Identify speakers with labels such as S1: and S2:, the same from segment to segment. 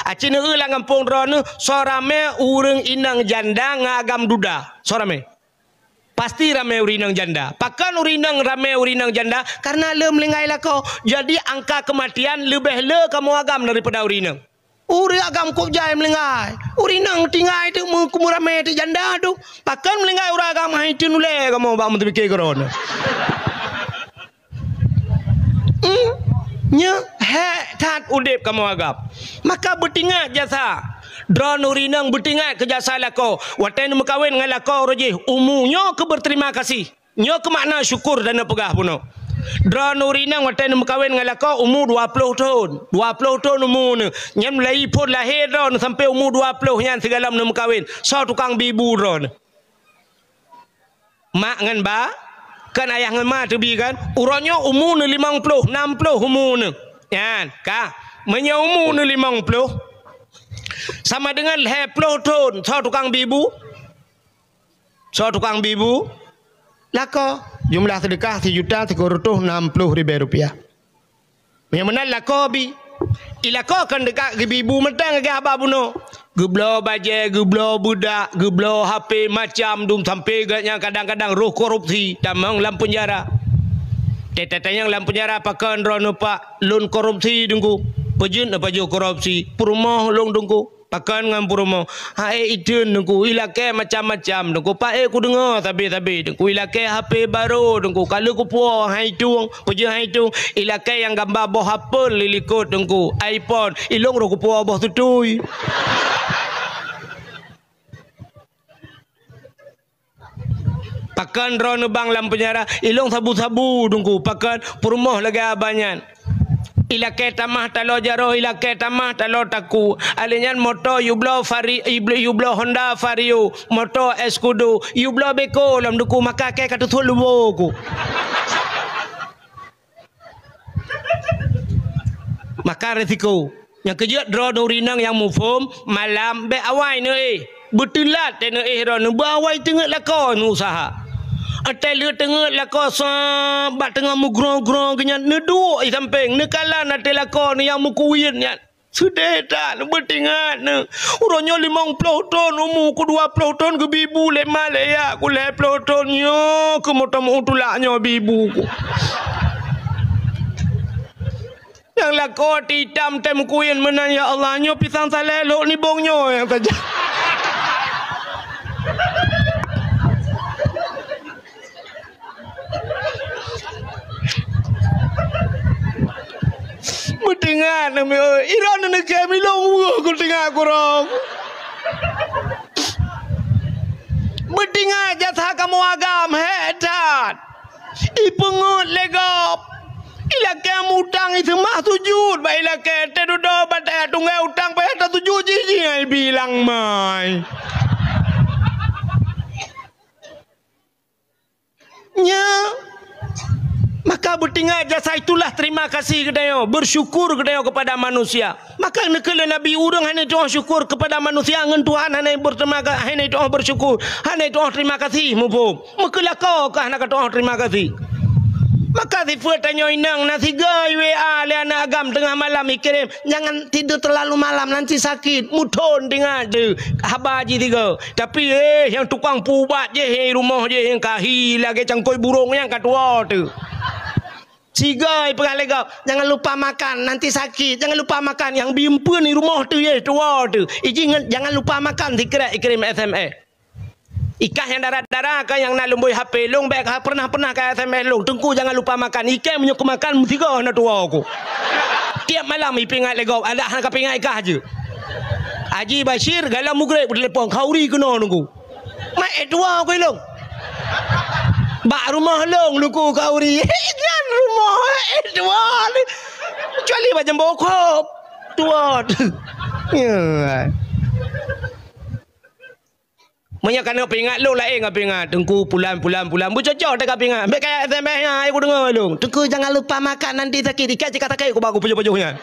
S1: Acina ulang kampung drone sorame urang inang janda ngagam duda. Sorame. Pasti ramai urinang janda. Pakan urinang ramai urinang janda karena le melingai lah kau. Jadi angka kematian lebih le kamu agam daripada urinang. Uri agam kok jai melingai. Urinang tinggal itu kumu ramai itu janda tu. Pakan melingai ura agam itu nule kamu bang menteri keron. Nya he tat udip kamu agap. Maka bertingat jasa. Drone urinang bertingat ke jasa lako. Waten mekawin dengan lako roji. Umunya ke berterima kasih. Nyo ke makna syukur dan pegah puno. Drone urinang waten mekawin dengan lako umur 20 tahun. 20 tahun umur ni. Nyam mulai pun lahir drone sampai umur 20 nyan segala nak mekawin. So tukang bibu drone. Mak ngan ba kan ayah ngan mak tebi kan. Urannya umur ni 50, 60 umur ni. Yan, ka. Menya umur ni 50. Sama dengan 20 tahun. So tukang bibu. So tukang bibu. Lako. Jumlah sedekah 1.360.000 rupiah. Yang mana lako bi. Ilako kan dekat ke bibu metang ke abah buno. Geblo baje, geblo budak, geblo HP macam dum sampai gatnya kadang-kadang roh korupsi damang dalam penjara. Tetenya dalam penjara pakan drone pak lun korupsi dengku. Pejun apa jo korupsi. Purumah long dengku. Pakan ngam purumah. Hae idun dengku ilake macam-macam dengku. Pak ku dengar tapi dengku ilake HP baru dengku. Kalau ku puang hai tung, pejun hai tung ilake yang gambar boh Apple lilikut dengku. iPhone ilong ro ku puang boh tutui. Pakan drone bang dalam penjara ilong sabu-sabu dengku. Pakan purumah lagi abanyan. Ilake tamah talo jaro ilake tamah talo taku. Alinyan moto yublo Honda Vario, moto Escudo, yublo beko lam duku maka ke katu thuluboku. Maka resiko yang kejut drone urinang yang mufum malam be awai ne betulat ne drone bawai tengah lakon usaha. Atai le tengah lako sabat tengah mugrong-grong kenyan ne duk samping ne kalan atai lako ni yang mukuin nya. Sudah tak bertingat ne. Urangnya 50 tahun umur ku 20 tahun ke bibu lemah leyak ku 20 tahun nyo ke motomu tulaknya bibu ku. Yang lako hitam tem kuin menan ya Allah nyo pisang salelok ni bongnyo yang saja. Bertingat nama Iran nak kami long aku tengah kurang. Bertingat jasa kamu agam hetat. Ipengut legap. Ilake utang itu mah sujud. Ba ilake tedudo batai tunggai utang bayar tak sujud jiji ai bilang mai. Nya maka bertingat jasa itulah terima kasih kedayo, bersyukur kedayo kepada manusia. Maka nekala Nabi urang hanya doa syukur kepada manusia ngan Tuhan hanya berterima kasih, hanya doa bersyukur, hanya doa terima kasih mubum. Maka lakau kah nak doa terima kasih. Maka sifat tanya inang nasi gay WA le anak agam tengah malam ikirim jangan tidur terlalu malam nanti sakit muton dengar tu habar je tiga tapi yang tukang pubat je rumah je yang kahi lagi cangkoi burung yang katua tu. Cigai pengalegap jangan lupa makan nanti sakit jangan lupa makan yang bimpun di rumah tu ye tua tu jangan lupa makan ikirim SMS ikah yang darah-darah kan yang nak lumbui HP long baik pernah ke SMS long tengku jangan lupa makan ikan punya makan mesti kau nak tua aku tiap malam ipingat legap ada hang kapingat ikah je Haji Bashir galam mugrek bertelepon kauri kena nunggu mai tua aku long bak rumah long luku kauri jangan rumah tua kecuali macam bokop tua ya Manya kena pingat lu lain ngap pingat tengku pulan bucocok tak pingat ambek kayak SMS nya aku dengar lu tengku jangan lupa makan nanti sakit ikat jika tak aku bagu pujuh-pujuhnya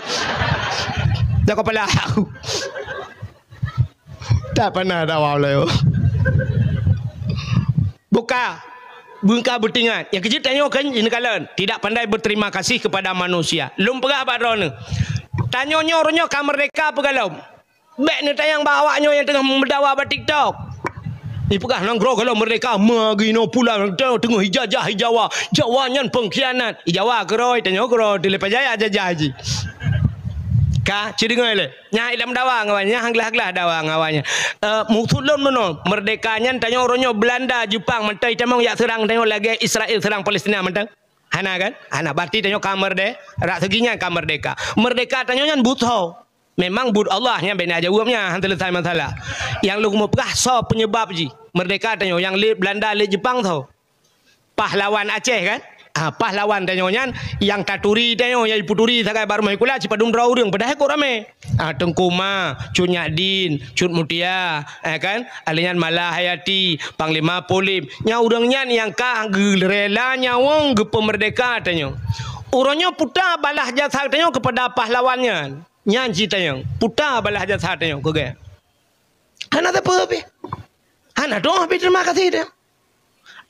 S1: dah kepala aku tak pernah tahu lah buka bertingat yang kecil tanya kan ini kalian tidak pandai berterima kasih kepada manusia lum perah badron Tanya orangnya kan merdeka apa galau? Bek ni tayang bawaknya yang tengah mendawa pada TikTok. Ni pegah nangro kalau merdeka magino pulang tengah hijawah jawanyan pengkhianat. Jawa keroi tanya keroi di lepas jaya jajah haji. Ka cidengai le. Nya ilam dawa ngawanya hanglah dawa ngawanya. Mutulun meno merdekanya tanya orangnya Belanda Jepang mentai tamang ya serang tanya lagi Israel serang Palestina mentang. Hana kan? Hana berarti tanya kamar deh. Rak seginya kamar merdeka. Merdeka tanya nyan butuh. Memang bud Allah yang bina jawabnya hantar selesai masalah. Yang lu mau pegah so penyebab ji. Merdeka tanya yang Belanda le Jepang tau. Pahlawan Aceh kan? Pahlawan tanya yang taturi tanya yang puturi sakai baru mai kula cipadung draw urang padahal kok rame. Tengkuma, Cut Nyadin, Cut Mutia, kan? Alian Malahayati, Panglima Polim. Nya urangnya yang ka rela nyawong ge pemerdeka tanya. Urangnya puta balah jasa tanya kepada pahlawannya. Nyanji tanya, puta balah jasa tanya ke ge. Hana apa be? Hana doa be terima kasih dia.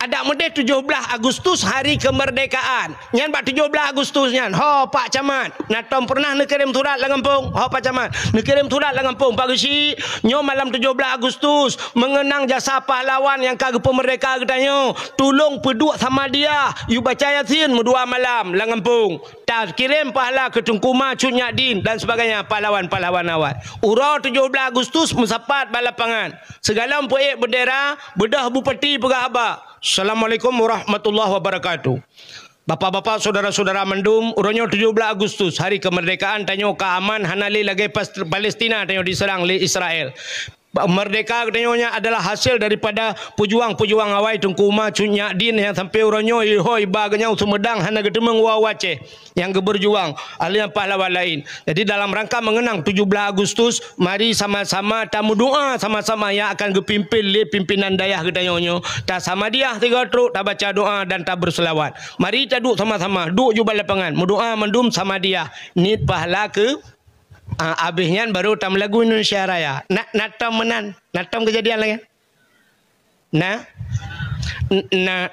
S1: Ada mede 17 Agustus hari kemerdekaan. Nyan bak 17 Agustus nyan. Ho Pak Camat. Natom pernah nak kirim surat la kampung. Ho Pak Camat. Nak kirim surat la kampung. Pak Gesi. Nyo malam 17 Agustus mengenang jasa pahlawan yang kagak pemerdeka katanya. Tolong peduk sama dia. You baca Yasin dua malam la kampung. Tak kirim pahala ke Tengkuma Cut Nyadin dan sebagainya pahlawan-pahlawan awal. Ura 17 Agustus musapat balapangan. Segala poek bendera bedah bupati pegah abak. Assalamualaikum warahmatullahi wabarakatuh. Bapak-bapak, saudara-saudara mendum, urangnya 17 Agustus hari kemerdekaan tanya keaman hanali lagi Palestina tanya diserang oleh Israel. Merdeka katanya adalah hasil daripada pejuang-pejuang awai Tengkuma Cut Nyadin yang sampai urangnya ihoi baganya Sumedang hana gedemeng Waceh yang berjuang alian pahlawan lain. Jadi dalam rangka mengenang 17 Agustus mari sama-sama tamu doa sama-sama yang akan dipimpin oleh pimpinan dayah katanya. Tak sama dia 3 truk tak baca doa dan tak berselawat. Mari kita duduk sama-sama, duduk juga lapangan, berdoa mendum sama dia. Ni pahala ke habisnya baru tam lagu Indonesia Raya. Natam menan. Natam kejadian lagi.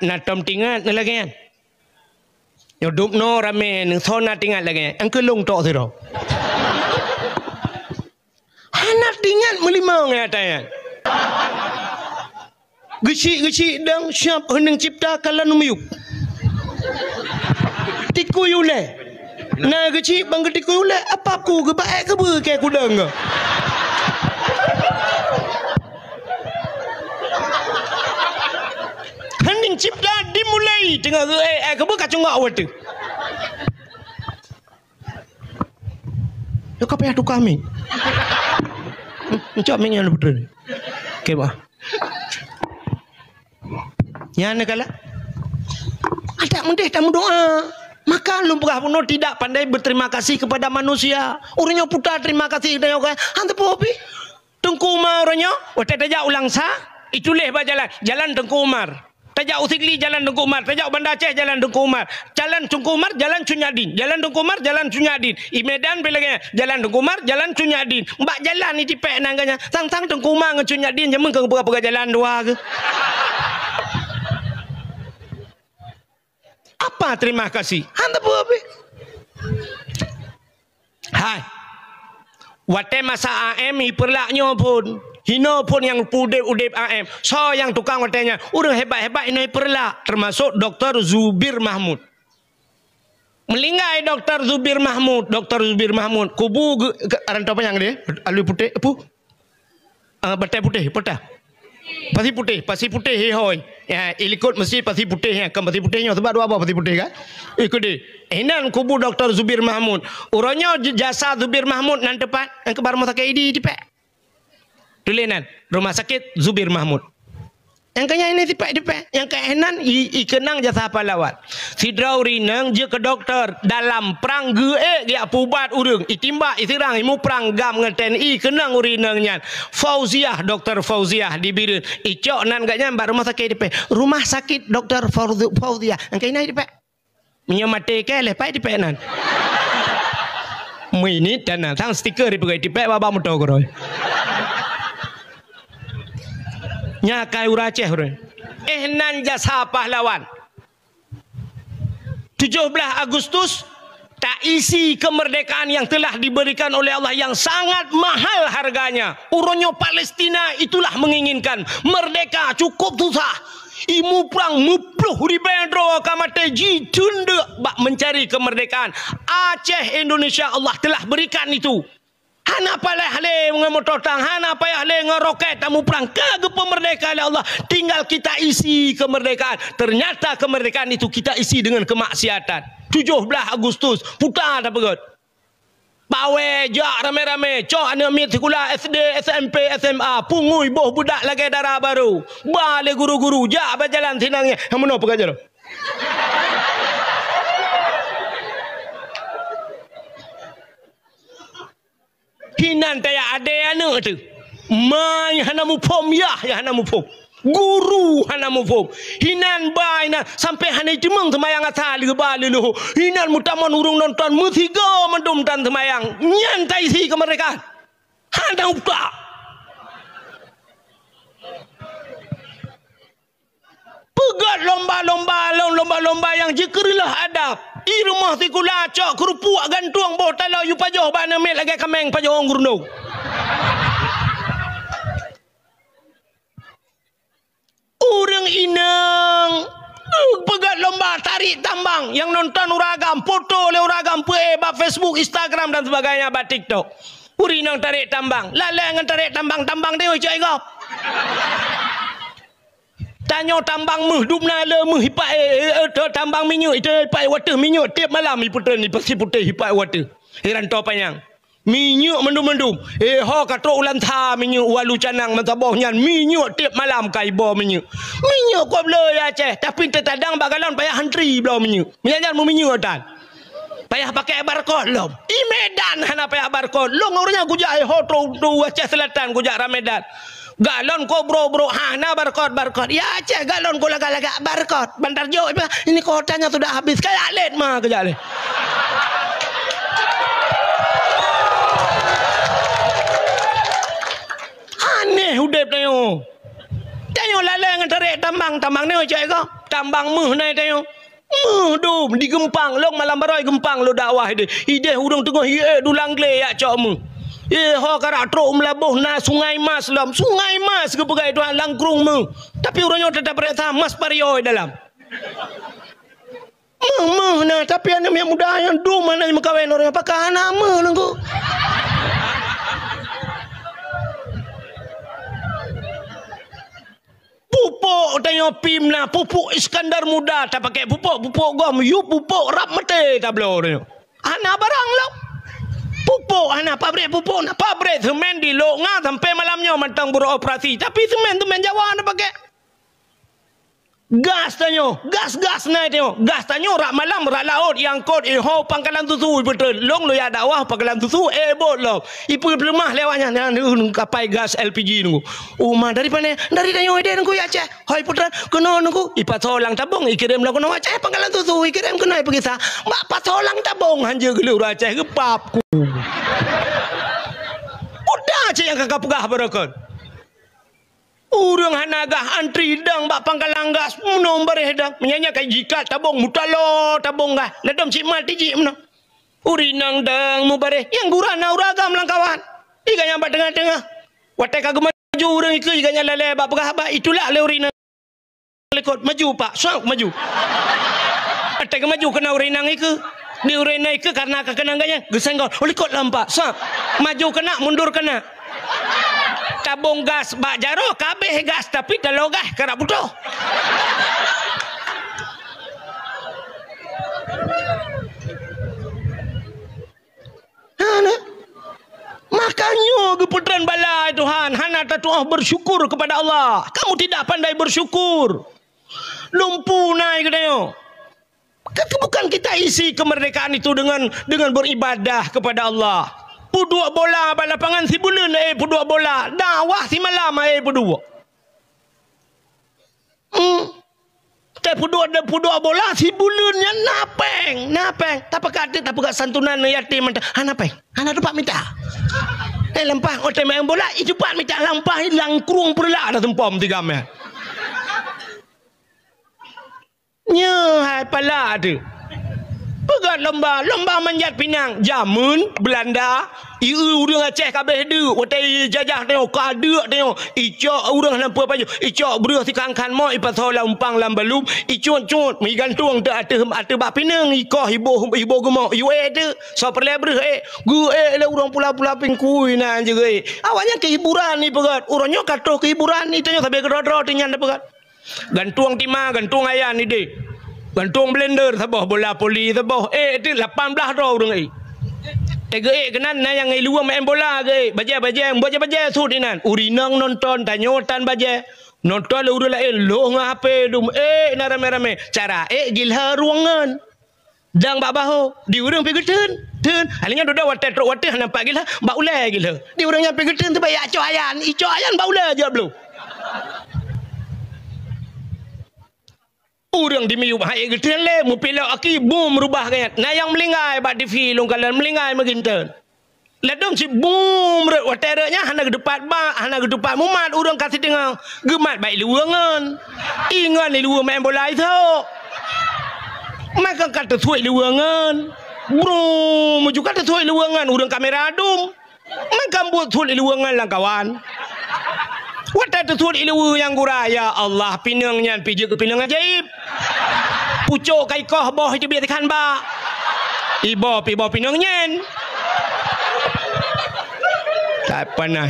S1: Natam tinggal lagi kan. Yodup no rame nang sona tinggal lagi. Angke long tok siro. Anak tinggal melimau ngatanya. Geci dang siap heneng cipta kalan umyuk. Tikuyule. Nah kecil bang ketika ulat apa aku ke baik ke ber ke kuda enggak hening cipta dimulai tengah ke ber kacung ngak awat tu ya kau payah tu kami mencok minyak lu betul okey bah yang nak kalah ada mendeh tamu doa. Maka lu pernah tidak pandai berterima kasih kepada manusia. Orangnya putar terima kasih dia kan. Hanta popi. Tengku Umar orangnya, waktu tajak ulang sah, itu leh jalan Tengku Umar. Tajak Usigli jalan Tengku Umar, tajak Banda Aceh jalan Tengku Umar. Jalan Tengku Umar jalan Cut Nyadin. Jalan Tengku Umar jalan Cut Nyadin. I Medan bilangnya jalan Tengku Umar jalan Cut Nyadin. Mbak jalan ni tipek nangganya. Sang-sang Tengku Umar dengan Cut Nyadin jaman ke berapa jalan dua ke. Apa terima kasih? Hanta apa? Hai. Wate masa AM hiperlaknya pun. Hino pun yang udip AM. So yang tukang watenya. Udah hebat-hebat ini hiperlak. Termasuk Dr. Zubir Mahmud. Melinggai Dr. Zubir Mahmud. Dr. Zubir Mahmud. Kubu rantau panjang dia. Alui putih. Apa? Batai putih. Petah. Pasi putih hehoi. Ya, ilikut mesti pasi putih ya. Kan pasi putihnya sebab dua apa pasi putih kan? Ikut dia. Enan kubu Dr. Zubir Mahmud. Orangnya jasa Zubir Mahmud nan tepat. Yang ke rumah sakit ini tepat. Tulinan rumah sakit Zubir Mahmud. Yang kaya ini tepat. Yang kaya enan ikenang jasa pahlawan. Sidrau rinang je ke doktor dalam perang geek dia pubat urang. Itimbak isirang imu perang gam dengan TNI kenang urinangnya. Fauziah Dr. Fauziah dibirin. Icok nan gaknya mbak rumah sakit tepat. Rumah sakit Dr. Fauziah. Yang kaya ini tepat. Menyamate ke lepas tepat nan. Ini dan tang stiker di pegai tepat baba muto koroi. Nyakai uraceh orang. Nan jasa pahlawan. 17 Agustus tak isi kemerdekaan yang telah diberikan oleh Allah yang sangat mahal harganya. Urunyo Palestina itulah menginginkan merdeka cukup susah. Imu perang mupluh ribendro kamate ji tunda bak mencari kemerdekaan. Aceh Indonesia Allah telah berikan itu. Hana payah le ngemototang, hana payah le ngeroket tamu perang ke kemerdekaan Allah. Tinggal kita isi kemerdekaan. Ternyata kemerdekaan itu kita isi dengan kemaksiatan. 17 Agustus putar tak pegot. Pawe jak rame-rame, cok anak mit sekolah SD, SMP, SMA, pungui boh budak lagi darah baru. Balik guru-guru jak berjalan sinangnya. Yang mana pegaja tu? Hinan taya ade anak tu. Mai hana mupom ya hana mupom. Guru hana mufum hinan baina sampai hana cemeng semayang asal ke bali lu hinan mutaman urung nonton musiga mendum dan semayang nyantai si kemerdekaan hana upta pegat lomba-lomba yang jekerilah adab di rumah tikula cok kerupuk gantung boh talau yu pajoh bana mel lagi kameng pajoh ngurno. Orang inang pegat lomba tarik tambang yang nonton uragam foto oleh uragam bab Facebook, Instagram dan sebagainya, bab TikTok. Urinang tarik tambang, lalai tarik tambang dia cai kau. Tanya tambang meh dupna le meh hipai tambang minyak itu hipai water minyak tiap malam iputan ni pasti putih hipai water. Heran to panjang. Minyak mendum-mendum. Ho kata ulan tha minyak walu canang mentabah nyan minyak tiap malam kai bo minyak. Minyak kau bela ya Aceh, tapi terkadang bagalan payah hantri bela minyak. Minyak mu minyak dan. Payah pakai barcode lom. I Medan hana payah barcode. Long orangnya gujak ho tu Aceh Selatan gujak Ramedan. Galon ko bro hana barcode. Ya Aceh galon ko laga-laga barcode. Bandar Jo ini kotanya sudah habis kayak let mah kejale. Aneh udep tayo. Tayo lalai ngetarik tambang ni cak ko. Tambang meh nai tayo. Meh dum di Gempang long malam barai Gempang lo dakwah ide. Ide urang tengah ye dulang gle ya cak meh. Ho karak truk melabuh na Sungai Mas lam. Sungai Mas ke pegai tuan langkrung meh. Tapi orangnya tetap berkata Mas Pario dalam. Meh nah tapi anak yang muda yang dum mana yang kawin orang apakah anak meh nengku. Pupuk tanya pimna pupuk Iskandar Muda tak pakai pupuk gom you pupuk rap mete tak belor ana barang lo pupuk ana pabrik pupuk na pabrik semen di lo ngah sampai malamnya matang beroperasi tapi semen Jawa ana pakai gas tanyo gas naik tanyo gas tanyo rak malam rak laut yang kot ho pangkalan susu betul long lo ya dakwah pangkalan susu bot lo ipu lemah lewatnya kapai gas LPG nunggu umah dari mana dari tanyo ide nunggu ya Aceh hoi putra kena nunggu ipat solang tabung ikirim lo kena Aceh pangkalan susu ikirim kena pergi sa mak pat solang tabung hanja gelur Aceh gepapku udah Aceh yang kakak pegah berakon. Urang hanagah antri dang bak pangkalan gas nomor hedang menyanyi kai jikat tabung mutalo tabung gah ledom cik mal tiji meno urinang dang mubare yang gurana uragam langkawan iganya bak tengah-tengah watai kagum maju urang iku iganya lele bak pegah bak itulah le urinang lekot maju pak sok maju watai maju kena urinang iku di urinang iku karena kekenangannya gesenggol lekot lampak sok maju kena mundur kena tabung gas bak jaro kabeh gas tapi kalau gas kerap butuh makanya keputran balai Tuhan hana tatuah bersyukur kepada Allah. Kamu tidak pandai bersyukur lumpuh naik katanya. Bukan kita isi kemerdekaan itu dengan beribadah kepada Allah. Pudua bola balapangan si bulan pudua bola dakwah si malam pudua pudua bola si bulannya napeng tapi santunan yatim napeng hana tempat minta lempah otak main bola itu pak minta lampah langkrung pula ada tempom tiga meh nya hai pala ada Pegat lomba manjat pinang. Jamun Belanda, ieu urang Aceh kabeh deuk, watai jajah tengok kadek tengok. Icok urang nampa baju. Icok beureuh ti kangkan mo ipaso lampang lambalum, icot-cot mi gantung te ate bak pinang ikoh ibo gemok. Iwe te so perle beureuh gu le urang pula-pula pingkui na je ge. Awaknya kehiburan ni pegat. Urangnya katoh kehiburan ni tanya sampai kedro-dro tinyan pegat. Gantung timah, gantung ayah ni deh. Gantung blender sabah bola poli sabah tu 18 dah orang tega kenan na yang luar main bola ke baje sud inan urinang nonton tanyotan baje nonton lu lain lo ngape dum na rame-rame cara gilha ruangan dang bak baho di urang pi geten halinya doda watet nampak gilha bak ulai gilha di urangnya pi geten tu bayak ico ayan bak ulai je belum. Urang dimiup hai geten le mu pilok aki boom rubah kayat na yang melingai bak TV long kalan melingai maginten ladong si boom re waternya hana gedepat ba hana gedepat mumat urang kasih tengah gemat baik luangan ingan ni luang main bola itu maka kata suai luangan bro mu juga kata suai luangan urang kamera adum maka buat suai luangan lah kawan. Wata tetul ilu yang gura ya Allah pinangnya pijak ke pinang ajaib. Pucuk kai koh boh itu biar tekan ba. Ibo pinangnya. Tak pernah.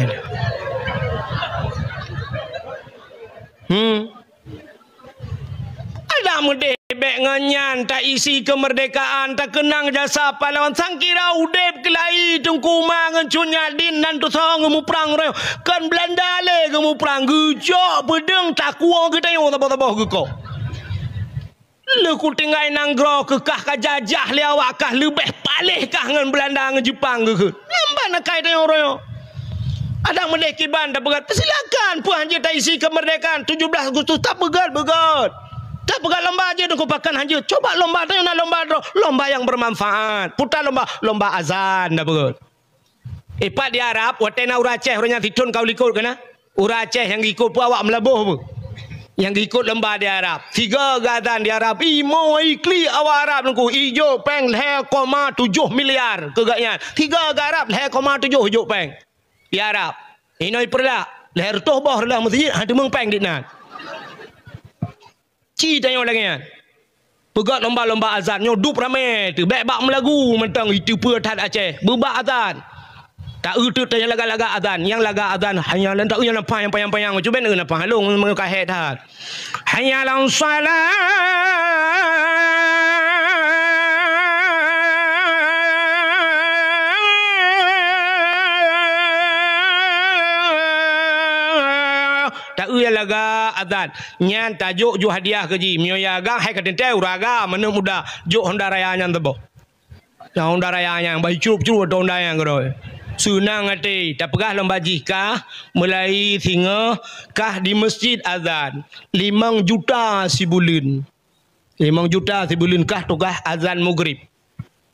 S1: Ada mudah bek nganyan tak isi kemerdekaan tak kenang jasa pahlawan sangkira udep kelai tungkuma ngencunya din dan tu song mu perang reo kan Belanda le mu perang gejok bedeng tak kuang kita yang tabah-tabah geko le ku tinggai nanggro kekah ka jajah le awak kah lebih palih kah ngan Belanda ngan Jepang ke nyamban kai tayong reo ada mendeki banda begat silakan puan je tak isi kemerdekaan 17 Agustus tak begat tak pegang lomba aja dong pakan hanya coba lomba tu nak lomba yang bermanfaat putar lomba azan dah betul ipat di Arab watena ura Aceh orangnya tidun kau ikut kena ura Aceh yang ikut pu awak melabuh pu yang ikut lomba di Arab 3 azan di Arab imo ikli awak Arab nunggu ijo peng 2,7 miliar kegaknya 3 Arab 2,7 hujung peng di Arab ini perlah leher toh boh lah masjid ada mengpeng di nan Ci tanya lagi kan. Pegat lomba-lomba azan nyodup ramai tu. Baik bak melagu mentang itu pertat Aceh. Berbak azan. Tak itu tanya laga-laga azan. Yang laga azan hanya tak yang nampak yang payang-payang. Cuba nak nampak halung mengahet hat. Hanya lang salat. Laga azan nyan tajuk ju hadiah keji mioya gang hai katen teu raga menu muda ju Honda Raya nyan tebo ya Honda Raya yang bai curup Honda yang geroi sunang ati tak pegah lomba jika mulai singa kah di masjid azan 5 juta sebulan 5 juta sebulan kah tukah azan maghrib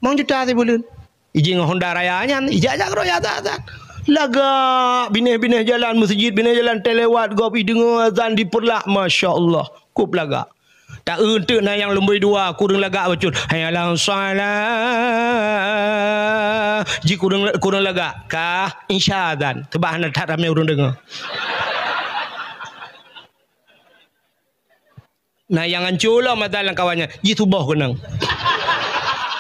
S1: 5 juta sebulan iji Honda Raya nyan ijak geroi azan laga bineh-bineh jalan masjid bineh jalan telewat gopi dengar azan diperlak masya-Allah kup laga tak untuk na yang lembai dua kurang laga bacul hayalang salat ji kurang laga kah insya azan tebahan tak ramai urang dengar nah yang hancur lah madalang kawannya ji subuh kenang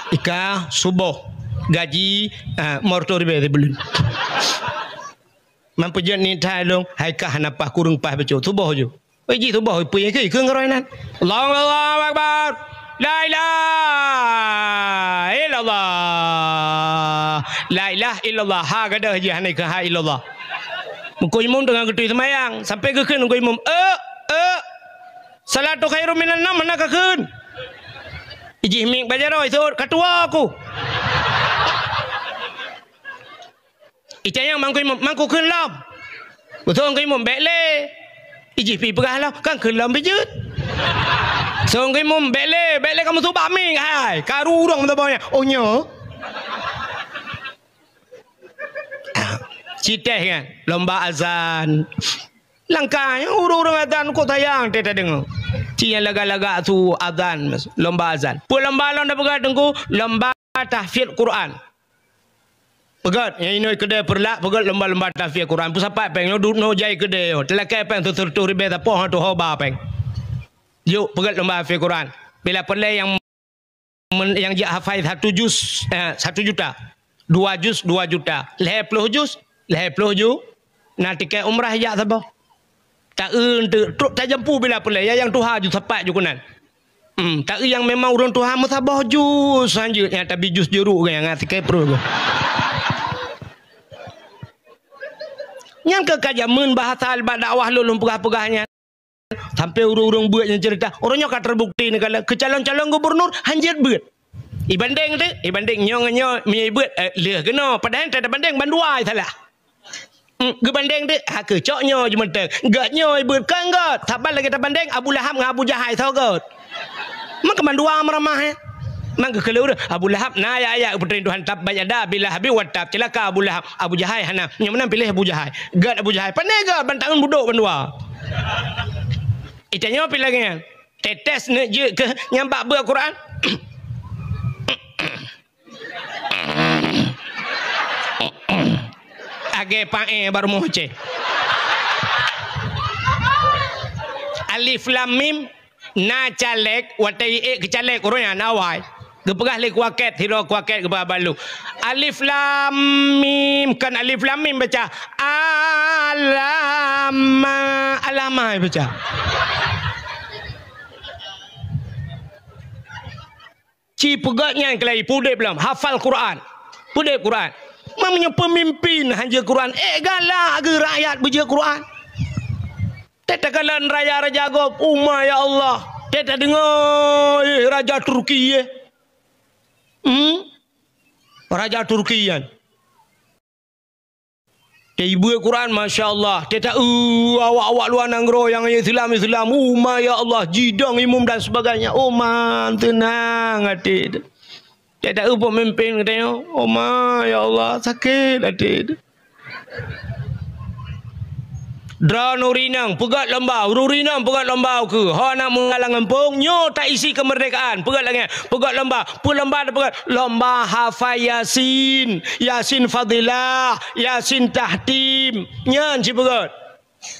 S1: ika subuh gaji mortor be belum mampu jet ni thai long hai kah napah kurung pah becu subuh je oi ji subuh pi ke keung roi nan Allahu akbar la ilaha illallah la ilaha illallah ha gadah je hanai ke ha illallah mengko imam dengan getui semayang sampai ke keun mengko imam salatu khairum minan nam mana ke keun iji mik bajaroi sud ketua aku Icayang mangku keun lam. Betul ke imam bekle. Iji pi perah lah kan keun lam bejut. So ke imam bekle kamu tu bak ming hai. Karu urang tu bawanya. Oh nya. Citeh kan lomba azan. Langkahnya urang azan kok tayang teta dengar. Ci yang laga-laga tu azan, lomba azan. Pu lomba lon dah pegat tengku, lomba tahfidz Quran. Pegat, yang ini kedai perlak, pegat lomba-lomba tahfidz Quran. Pu sapat peng, duduk no jai kedai, telakai peng tu tertur ribe tapoh tu hoba peng. Yuk pegat lomba tahfidz Quran. Bila pelai yang hafal 1 juz 1 juta, 2 juz 2 juta, 50 juz 50 juz. Nak tiket umrah jak sabah. Tak tak jampu bila pelai yang tuha ju sapat ju kunan. Tak yang memang urang tuha musabah juz sanjut yang tapi juz jeruk yang tiket pro go. Yang ke kajamun bahasa albat dakwah lulung pegah-pegahnya. Sampai urung-urung buat yang cerita. Orangnya kan terbukti ni kalau ke calon-calon gubernur hanjat buat. Ibanding tu, ibanding nyong-nyong buat leh kena. Padahal tak ada banding banduai salah. Gebanding tu, ke coknya je mentang. Gatnya buat kan gat. Sabar lagi tak banding Abu Lahab dengan Abu Jahal tau gat. Mak mandua meramah ya. Mak kalau Abu Lahab na ayat puteri Tuhan tab bayada bila habis watab celaka Abu Lahab Abu Jahal hana. Yang mana pilih Abu Jahal. Gat Abu Jahal. Pandai gat bantangan buduk bandua. Itanya apa lagi? Tetes ni je ke nyampak buat Quran? Age pae baru moce. Alif lam mim na calek watai ke calek orang nawai. Gepegah le kuaket hiro kuaket gepegah balu. Alif lam mim kan alif lam mim baca alama baca. Ci pegatnya kelai pudep belum hafal Quran. Pudep Quran. Mamanya pemimpin hanja Quran. Galak ke rakyat baca Quran. Tetakalan raja-raja gop umma ya Allah. Tetak dengar raja Turki Raja Turki kan. Ibu Quran Masya Allah. Tetak awak-awak luar nanggro yang Islam umma ya Allah. Jidang imam dan sebagainya. Oman tenang hati. Tetak pemimpin katanya. Oman ya Allah sakit hati. Dra nurinang pegat lembau rurinang pegat lembau ke ha nak mengalang empung nyo tak isi kemerdekaan pegat lagi pegat lembau dah pegat lomba hafal yasin fadilah yasin tahtim nyan ci pegat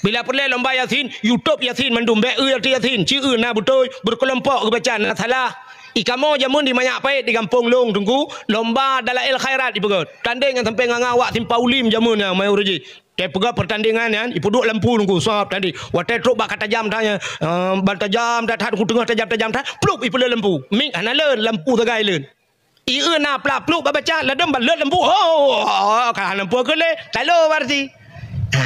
S1: bila perlu lomba yasin YouTube yasin mandum be yasin ci na betul berkelompok ke bacaan salah ikamo jamun di banyak pait di kampung long tunggu lomba dalail khairat di pegat tanding yang sampai ngawak simpau lim jamun mai uruji. Dia pegang pertandingan kan, ipu duduk lampu nunggu sahab tadi. Watai truk bak kata jam tanya, tajam dah tak tengah tajam tak, pluk ipu le lampu. Mik ana le lampu tagai le. Ieu na plak pluk baca ladem balet lampu. Oh, kan lampu ke le, talo berarti.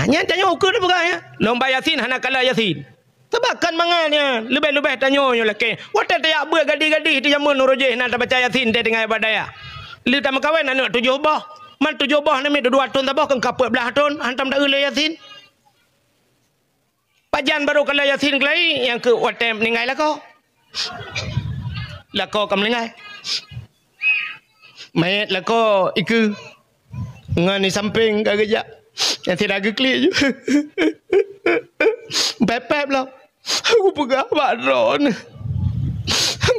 S1: Nya tanya ukur dia pegang ya. Lomba yasin hana kala yasin. Tebakan mangannya, lebih-lebih tanya nyo leke. Watai tayak buat gadi-gadi di jamun urujih nak baca yasin dia dengan badaya. Li tak makawin anak 7 bah. Man 7 bah ni 2 tahun tabah kan kaput belah tahun hantam dak le yasin. Pajan baru kala yasin kelai yang ke watem meninggal lah kau. Lah kau kam meninggal. Mayat lah kau iku. Ngani samping kagak. Yang tidak geklik je. Pepep lah. Aku pegang baron.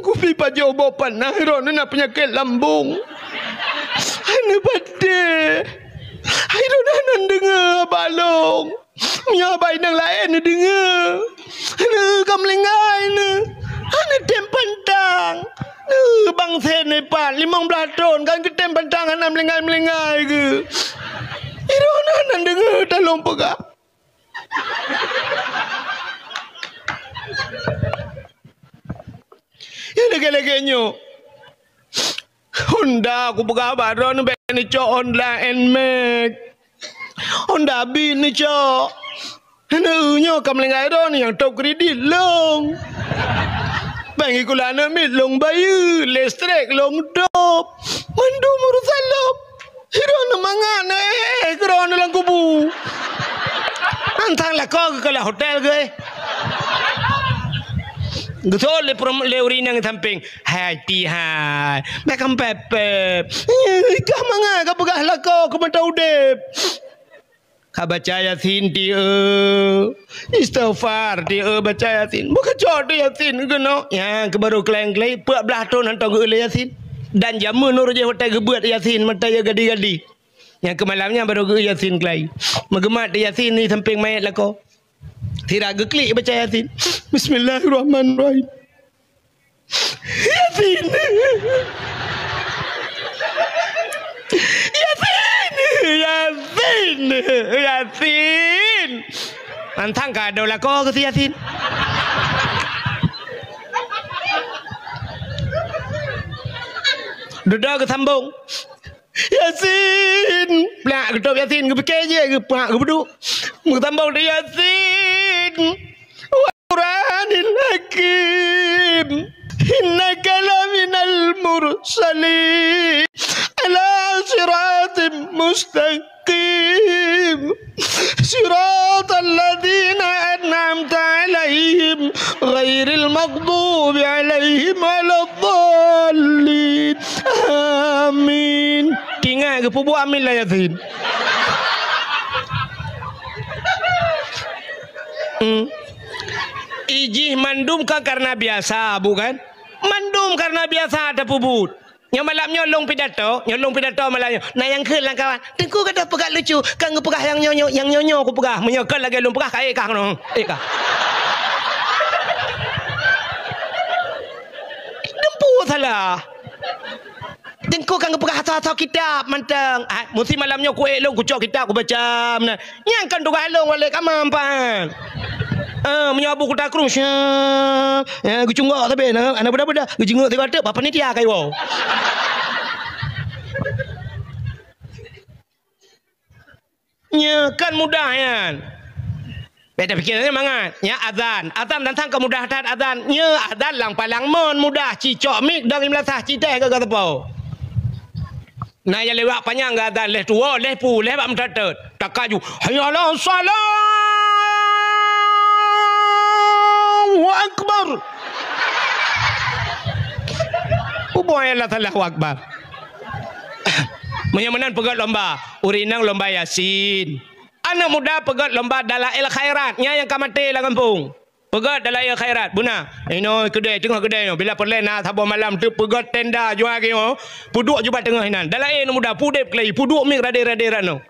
S1: Aku pergi pajau bawa panah. Ron nak penyakit lambung. Ana badai. Hai ron dengar balong. Nya bai nang lain dengar. Ana kam lengai ne. Ana tem pantang. Bang sen ni pan 15 tahun kan ketem pantang ana melengai-melengai ke. Ron dengar tolong pegang. Ya lagi-lagi nyo. Honda aku pegang baron ni cok Honda NMAX. Honda B ni cok. Nyo kam lengai ron yang top kredit long. Bang ikulana mit long bayu, listrik long top. Mandu urusan long. Hiron mangan keron dalam kubu. Antang lah kau ke kalau hotel ke. Betul le urinang samping hati hai macam pepep kah manga ka pegah lah kau ke mata udep baca Yasin dia. Istighfar dia baca Yasin. Bukan cok dia Yasin kena. Yang kebaru keleng-keleng 14 tahun hantar ke Yasin. Dan jamu nur je hotel gebuat Yasin mata ya gadi-gadi. Yang kemalamnya baru ke Yasin kelai. Megemat Yasin ni samping mayat lah kau. Tira geklik baca Yasin. Bismillahirrahmanirrahim. Yasin. Yasin. Antang kado lah kau ke Yasin. Duduk ke sambung. Yasin. Pelak ketuk Yasin ke fikir je ke pelak ke beduk. Sambung dia Yasin. Wa Qur'anil Hakim. Innaka laminal mursalin. Ala siratim mustaqim. Siratal ladzina an'amta alaihim ghairil maghdubi alaihim waladdallin. Amin. Ingat ke pubu amin lah Yasin. Ijih mandum kan karena biasa bukan? Mandum karena biasa ada pubut. Yang malam nyolong pidato malamnya. Nah yang ke lah kawan. Tengku kata pegah lucu. Kan ngepegah yang nyonyo aku pegah. Menyokal lagi lu pegah kai kah no. Kah. Dempu salah. Tengku kan ngepegah atau kitab mantang. Mesti malamnya ku elong ku cok kitab ku baca. Yang kan tu galong wale kamampan. Menyabu ku takrung syah. Ya ku cunggak tapi anak budak-budak ku jenguk tengok tak apa ni dia kai wow. Ya kan mudah kan. Beda fikirnya mangat. Ya azan datang kemudahan azan. Ya azan lang palang mon mudah cicok mik dari melasah citai ke tepau. Nah yang lewat panjang ke azan leh tua leh pu leh bak mendatat. Tak kaju. Hayalah salam. Allahu Akbar. Uboylah Allahu Akbar. Menyamanan pegat lomba, urinang lomba Yasin. Anak muda pegat lomba dalail khairat, nya yang kamate lah kampung. Pegat dalail khairat, buna. Ino kedai tengah kedai no, bila perlen nak sabah malam tu pegat tenda jual ke no. Puduk jubat tengah hinan. Dalail muda pudep kelai, puduk mik radir-radiran no.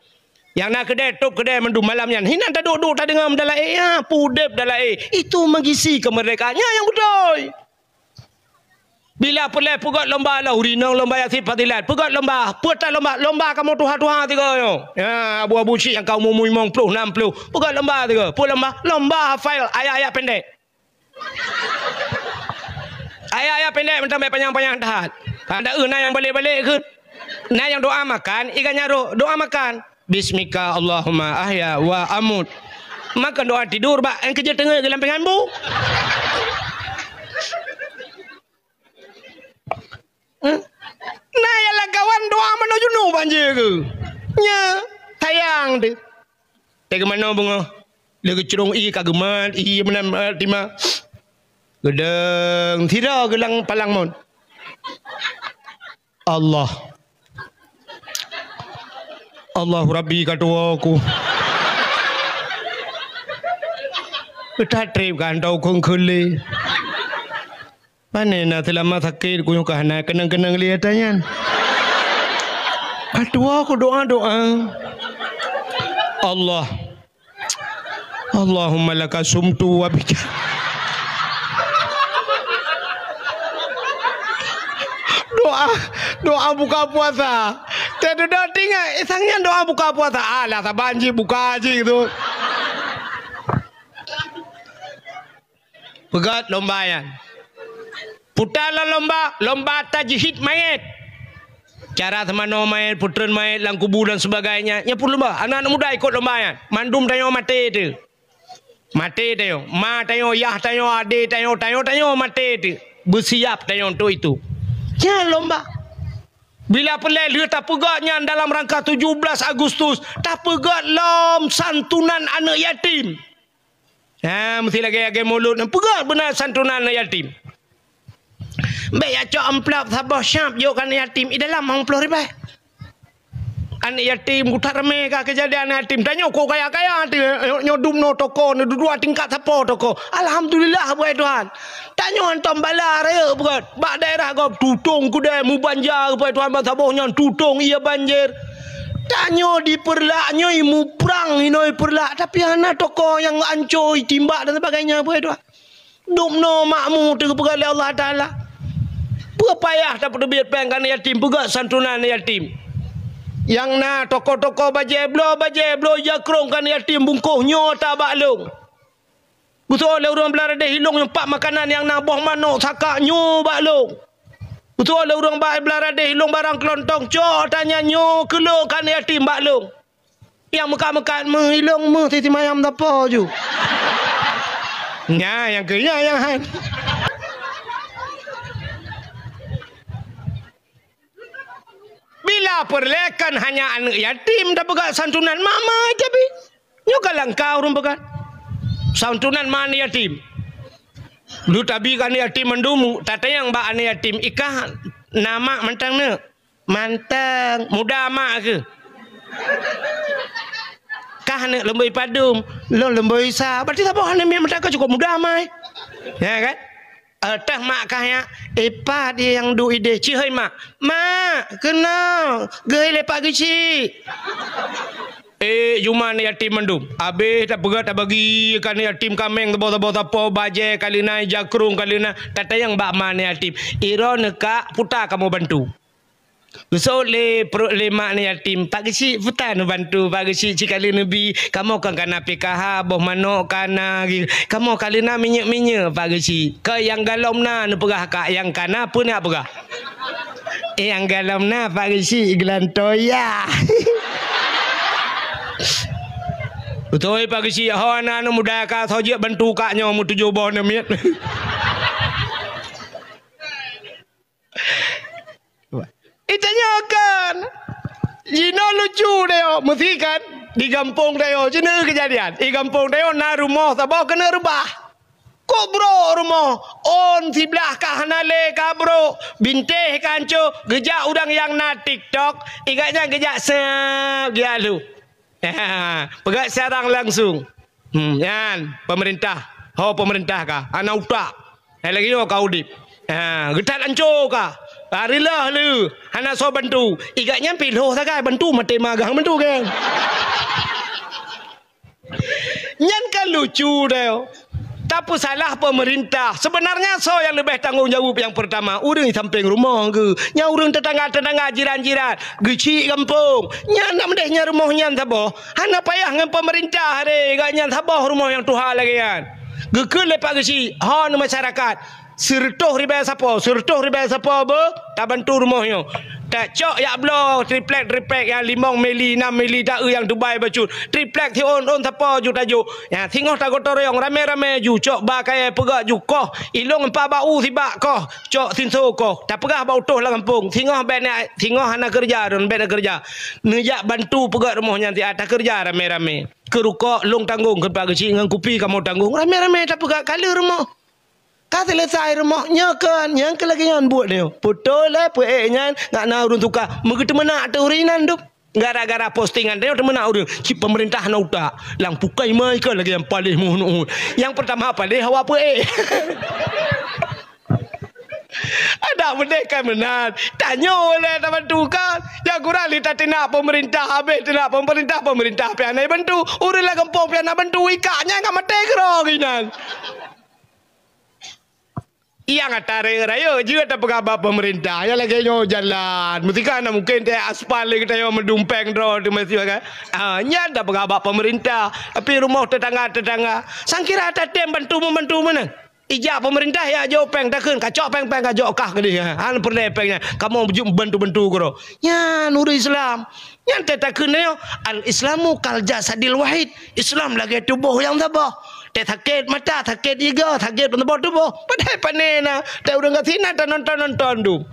S1: Yang nak kedai top kedai mendum malamnya. Hinan tak duduk tak dengar dalail ya, pudep dalail. Itu mengisi kemerdekaannya yang betul. Bila perle pegat lomba lah urinang lomba Yasin fadilat. Pegat lomba, putar lomba kamu tuha-tuha tiga yo. Ya, abu-abu cik yang kau mumui 50 60. Pegat lomba tiga. Pu lomba hafal ayat-ayat pendek. Ayat-ayat pendek mentang panjang-panjang tahat. Ada yang balik-balik ke. Nah yang doa makan, ikannya doa makan. Bismika Allahumma ahya wa amut. Makan doa tidur bak yang kerja tengah ke lampengan bu. Nah yalah kawan doa menuju nu banjir ke. Nya tayang tu. Tega mana bunga? Lagi cerong i kageman i menam tima. Gedeng tira gelang palang mon. Allahu Rabbi katua aku. Kita trip gantau kong kele. Mana nak selama sakit ku yang kahana kenang-kenang lihatannya. Katua aku doa. Allahumma laka sumtu wa bika. Doa buka puasa. Tidak tinggal, isangnya doa buka puasa. Alah, sabanji buka aja gitu. Pegat lomba ya. Putarlah lomba tajhid mayat. Cara semana mayat, putran mayat, lang kubur dan sebagainya. Ya pun lomba. Anak-anak muda ikut lomba ya. Mandum tayo mati tu. Mati tayo. Ma tayo, yah tayo, ade tayo mati tu. Bersiap tayo untuk itu. Ya lomba. Bila pelai dia tak pegatnya dalam rangka 17 Agustus. Tak pegat lom santunan anak yatim. Ya, mesti lagi mulut. Pegat benar santunan anak yatim. Baik ya cok amplop sabah syap yo kan yatim i dalam 50 ribu. anak yatim kutar rame ka kejadian yatim tanya kau kaya-kaya nyodum no toko no dua tingkat apa toko alhamdulillah buat Tuhan tanya antam bala raya buat bak daerah kau tutung kudai mu banjir buat Tuhan basabohnya tutung ia banjir tanya di perlaknya imu perang inoi perlak tapi anak toko yang ancur timbak dan sebagainya buat Tuhan dumno makmu terpegali Allah Taala berpayah dapat duit pengkan yatim pegak santunan yatim yang na toko-toko bajeblo jakrong kan yatim bungkuh nyo tak baklung betul le urang belara de hilong yang pak makanan yang naboh manok sakak nyo baklung betul le urang belara de hilong barang kelontong cok tanya nyo kelo kan yatim baklung yang mekat-mekat menghilong titi mayam apa ju nya yang kenya yang han bila perlekan hanya anak yatim dah pegat santunan mama tapi nyuka langkau rum pegat santunan mana yatim lu tabi kan yatim mendumu tata yang ba anak yatim ikah nama mantang ne mantang muda mak ke kah ne lemboi padum lo lemboi sa berarti apa hanya mantang cukup muda mai ya kan teh mak kahnya epa dia yang du ide cihai mak kenal gei lepak gici cuma ni yatim mendum habis tak pegat tak bagi kan yatim kameng tebau-tebau tapo baje kali na jakrung kali na tata yang bak man yatim iro neka puta kamu bantu so le mak ni yatim pak gici puta nu bantu pak gici cikali nabi kamu kan kana PKH boh manok kana kamu kali na minyak pak gici ke yang galom na nu pegah kak yang kana pun nak pegah yang galom na pak gici iglan toya betul pak gici hawana nu muda ka thoje bantu kaknya mu 7 bon miet itanya kan Jino lucu deo mesti kan di kampung deo jenis kejadian di kampung deo na rumah sabah kena rubah kok bro rumah on sebelah kahanale ka bro binteh kanco gejak udang yang na TikTok ikatnya gejak sep dia lu pegat sarang langsung yan pemerintah pemerintah ka anak utak lagi kau dip getat anco ka Arilah lu, anak so bantu. Ikatnya pilih sakai bantu mati magang bantu kan. Nyan kan lucu deh. Tapi salah pemerintah. Sebenarnya so yang lebih tanggungjawab yang pertama. Urang di samping rumah ke. Nya urang tetangga-tetangga jiran-jiran. Geci kampung. Nya nak mendehnya rumah nyan sabo. Anak payah dengan pemerintah deh. Ikatnya sabo rumah yang Tuhan lagi kan. Gekul lepak geci. Han masyarakat. Sertoh riba siapa? Sertoh riba siapa be? Tak bantu rumahnya. Tak cok ya blo triplek yang 5 mili 6 mili tak yang Dubai bacut. Triplek ti on siapa ju tajuk. Ya tengok tak kotor yang rame-rame ju cok ba kaya pegak ju koh. Ilong empa bau sibak koh. Cok tinso koh. Tak pegah bau toh lah kampung. Tengok ben tengok anak kerja dan ben kerja. Nejak bantu pegak rumahnya ti ada kerja rame-rame. Kerukok long tanggung ke pagi dengan kopi kamu tanggung. Rame-rame tak pegak kala rumah. Kata selesai rumahnya kan yang lagi yang buat dia betul lah puenya nggak naurun tukar begitu mana ada urinan tu gara-gara postingan dia temen naurun si pemerintah nauta lang pukai mai kan lagi yang paling muhun yang pertama apa dia hawa ada mereka benar tanya oleh teman tukar yang kurang lihat tina pemerintah habis tina pemerintah pianai bantu urang lah kampung pianai bantu ikaknya nggak mati keroginan yang atare rayo juga tak pegawai pemerintah ya lagi nyo jalan mesti kan mungkin dia aspal kita yo mendumpeng dro di mesti kan nya tak pegawai pemerintah tapi rumah tetangga sangkira ada tem bantu mana ijak pemerintah ya jo peng takun kacok peng kacok kah ke dia an pernepengnya kamu bantu kro nya nur Islam yang tetakun yo al islamu kal jasadil wahid Islam lagi tubuh yang tabah te sakit mata sakit juga sakit tubuh padahal panena te urang katina nonton du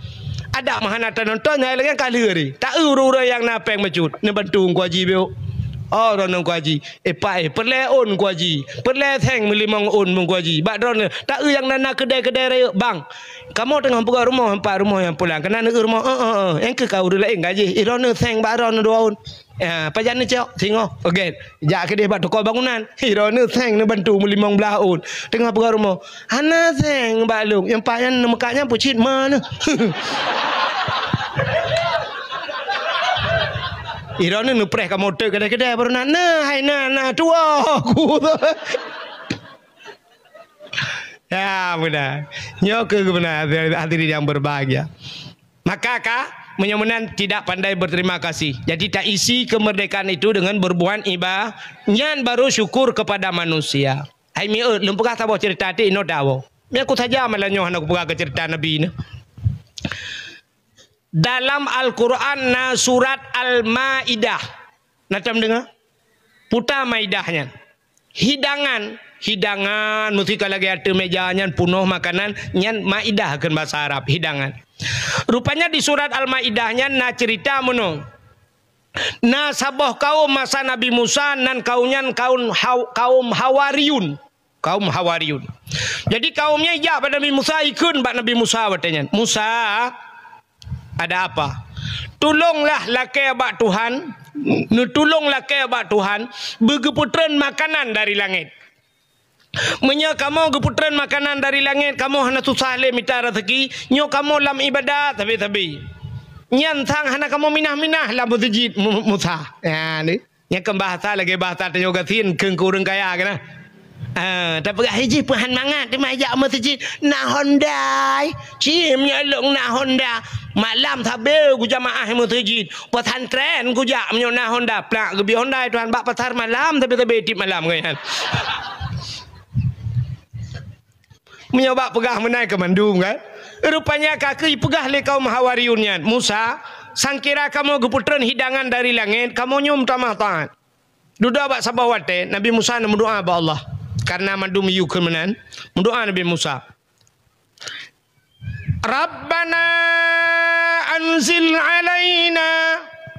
S1: ada mahana nonton lagi kali hari tak urura yang napeng macut ne bantu ku haji beo Oh rono ku haji. Pai perle on ku haji. Perle theng melimang on mung ku haji. Bak rono tak yang nana kedai-kedai raya bang. Kamu tengah buka rumah empat rumah yang pulang. Kena nak rumah yang ke kau dulu lain gaji. Rono theng bak rono 2 on. Pajan ni cok tengok. Okey. Jak ke dia bak toko bangunan. Rono theng ni bantu melimang belah on. Tengah buka rumah. Hana theng bak long. Yang pak yang mekaknya pucit mana. Irona nupreh ka motor kedai-kedai baru nak hai tua aku tu. Ya benar. Nyok ke benar hadirin yang berbahagia. Maka menyemenan tidak pandai berterima kasih. Jadi tak isi kemerdekaan itu dengan berbuat ibadah. Nyan baru syukur kepada manusia. Hai mi lempukah tahu cerita ti ino dawo. Mi aku saja malah nyoh aku buka ke cerita Nabi ni. Dalam Al-Quran surat Al-Ma'idah. Macam dengar? Putar Maidahnya. Hidangan mesti kalau lagi ada mejanya penuh makanan nyan Ma'idah kan bahasa Arab hidangan. Rupanya di surat Al-Ma'idahnya cerita menung. Sabah kaum masa Nabi Musa nan kaum Hawariyun. Kaum Hawariyun. Jadi kaumnya ya pada Nabi Musa ikut Nabi Musa katanya. Musa ada apa? Tolonglah lakai abak Tuhan. Tolong lakai abak Tuhan. Bergeputran makanan dari langit. Menya kamu geputran makanan dari langit. Kamu hana susah le minta rezeki. Nyo kamu lam ibadat. Tapi. Nyantang hana kamu minah-minah lam masjid Musa. Ya ni. Yang kembahasa lagi bahasa tenyogatin. Kengkureng kaya kena. Tapi haji puhan mangat dia majak masjid nak hondai cimnya long nak honda malam tabe ku jamaah masjid pesantren ku jak menyo nak honda plak gebi hondai tuan bak pasar malam tapi tip malam kan menyoba pegah menai ke Bandung kan rupanya kaki pegah le kaum Hawariyunnya Musa sangkira kamu geputran hidangan dari langit kamu nyum tamah taat duda bak sabawate Nabi Musa nak berdoa ba Allah karena madu miyu kemenan mendoa Nabi Musa Rabbana anzil alaina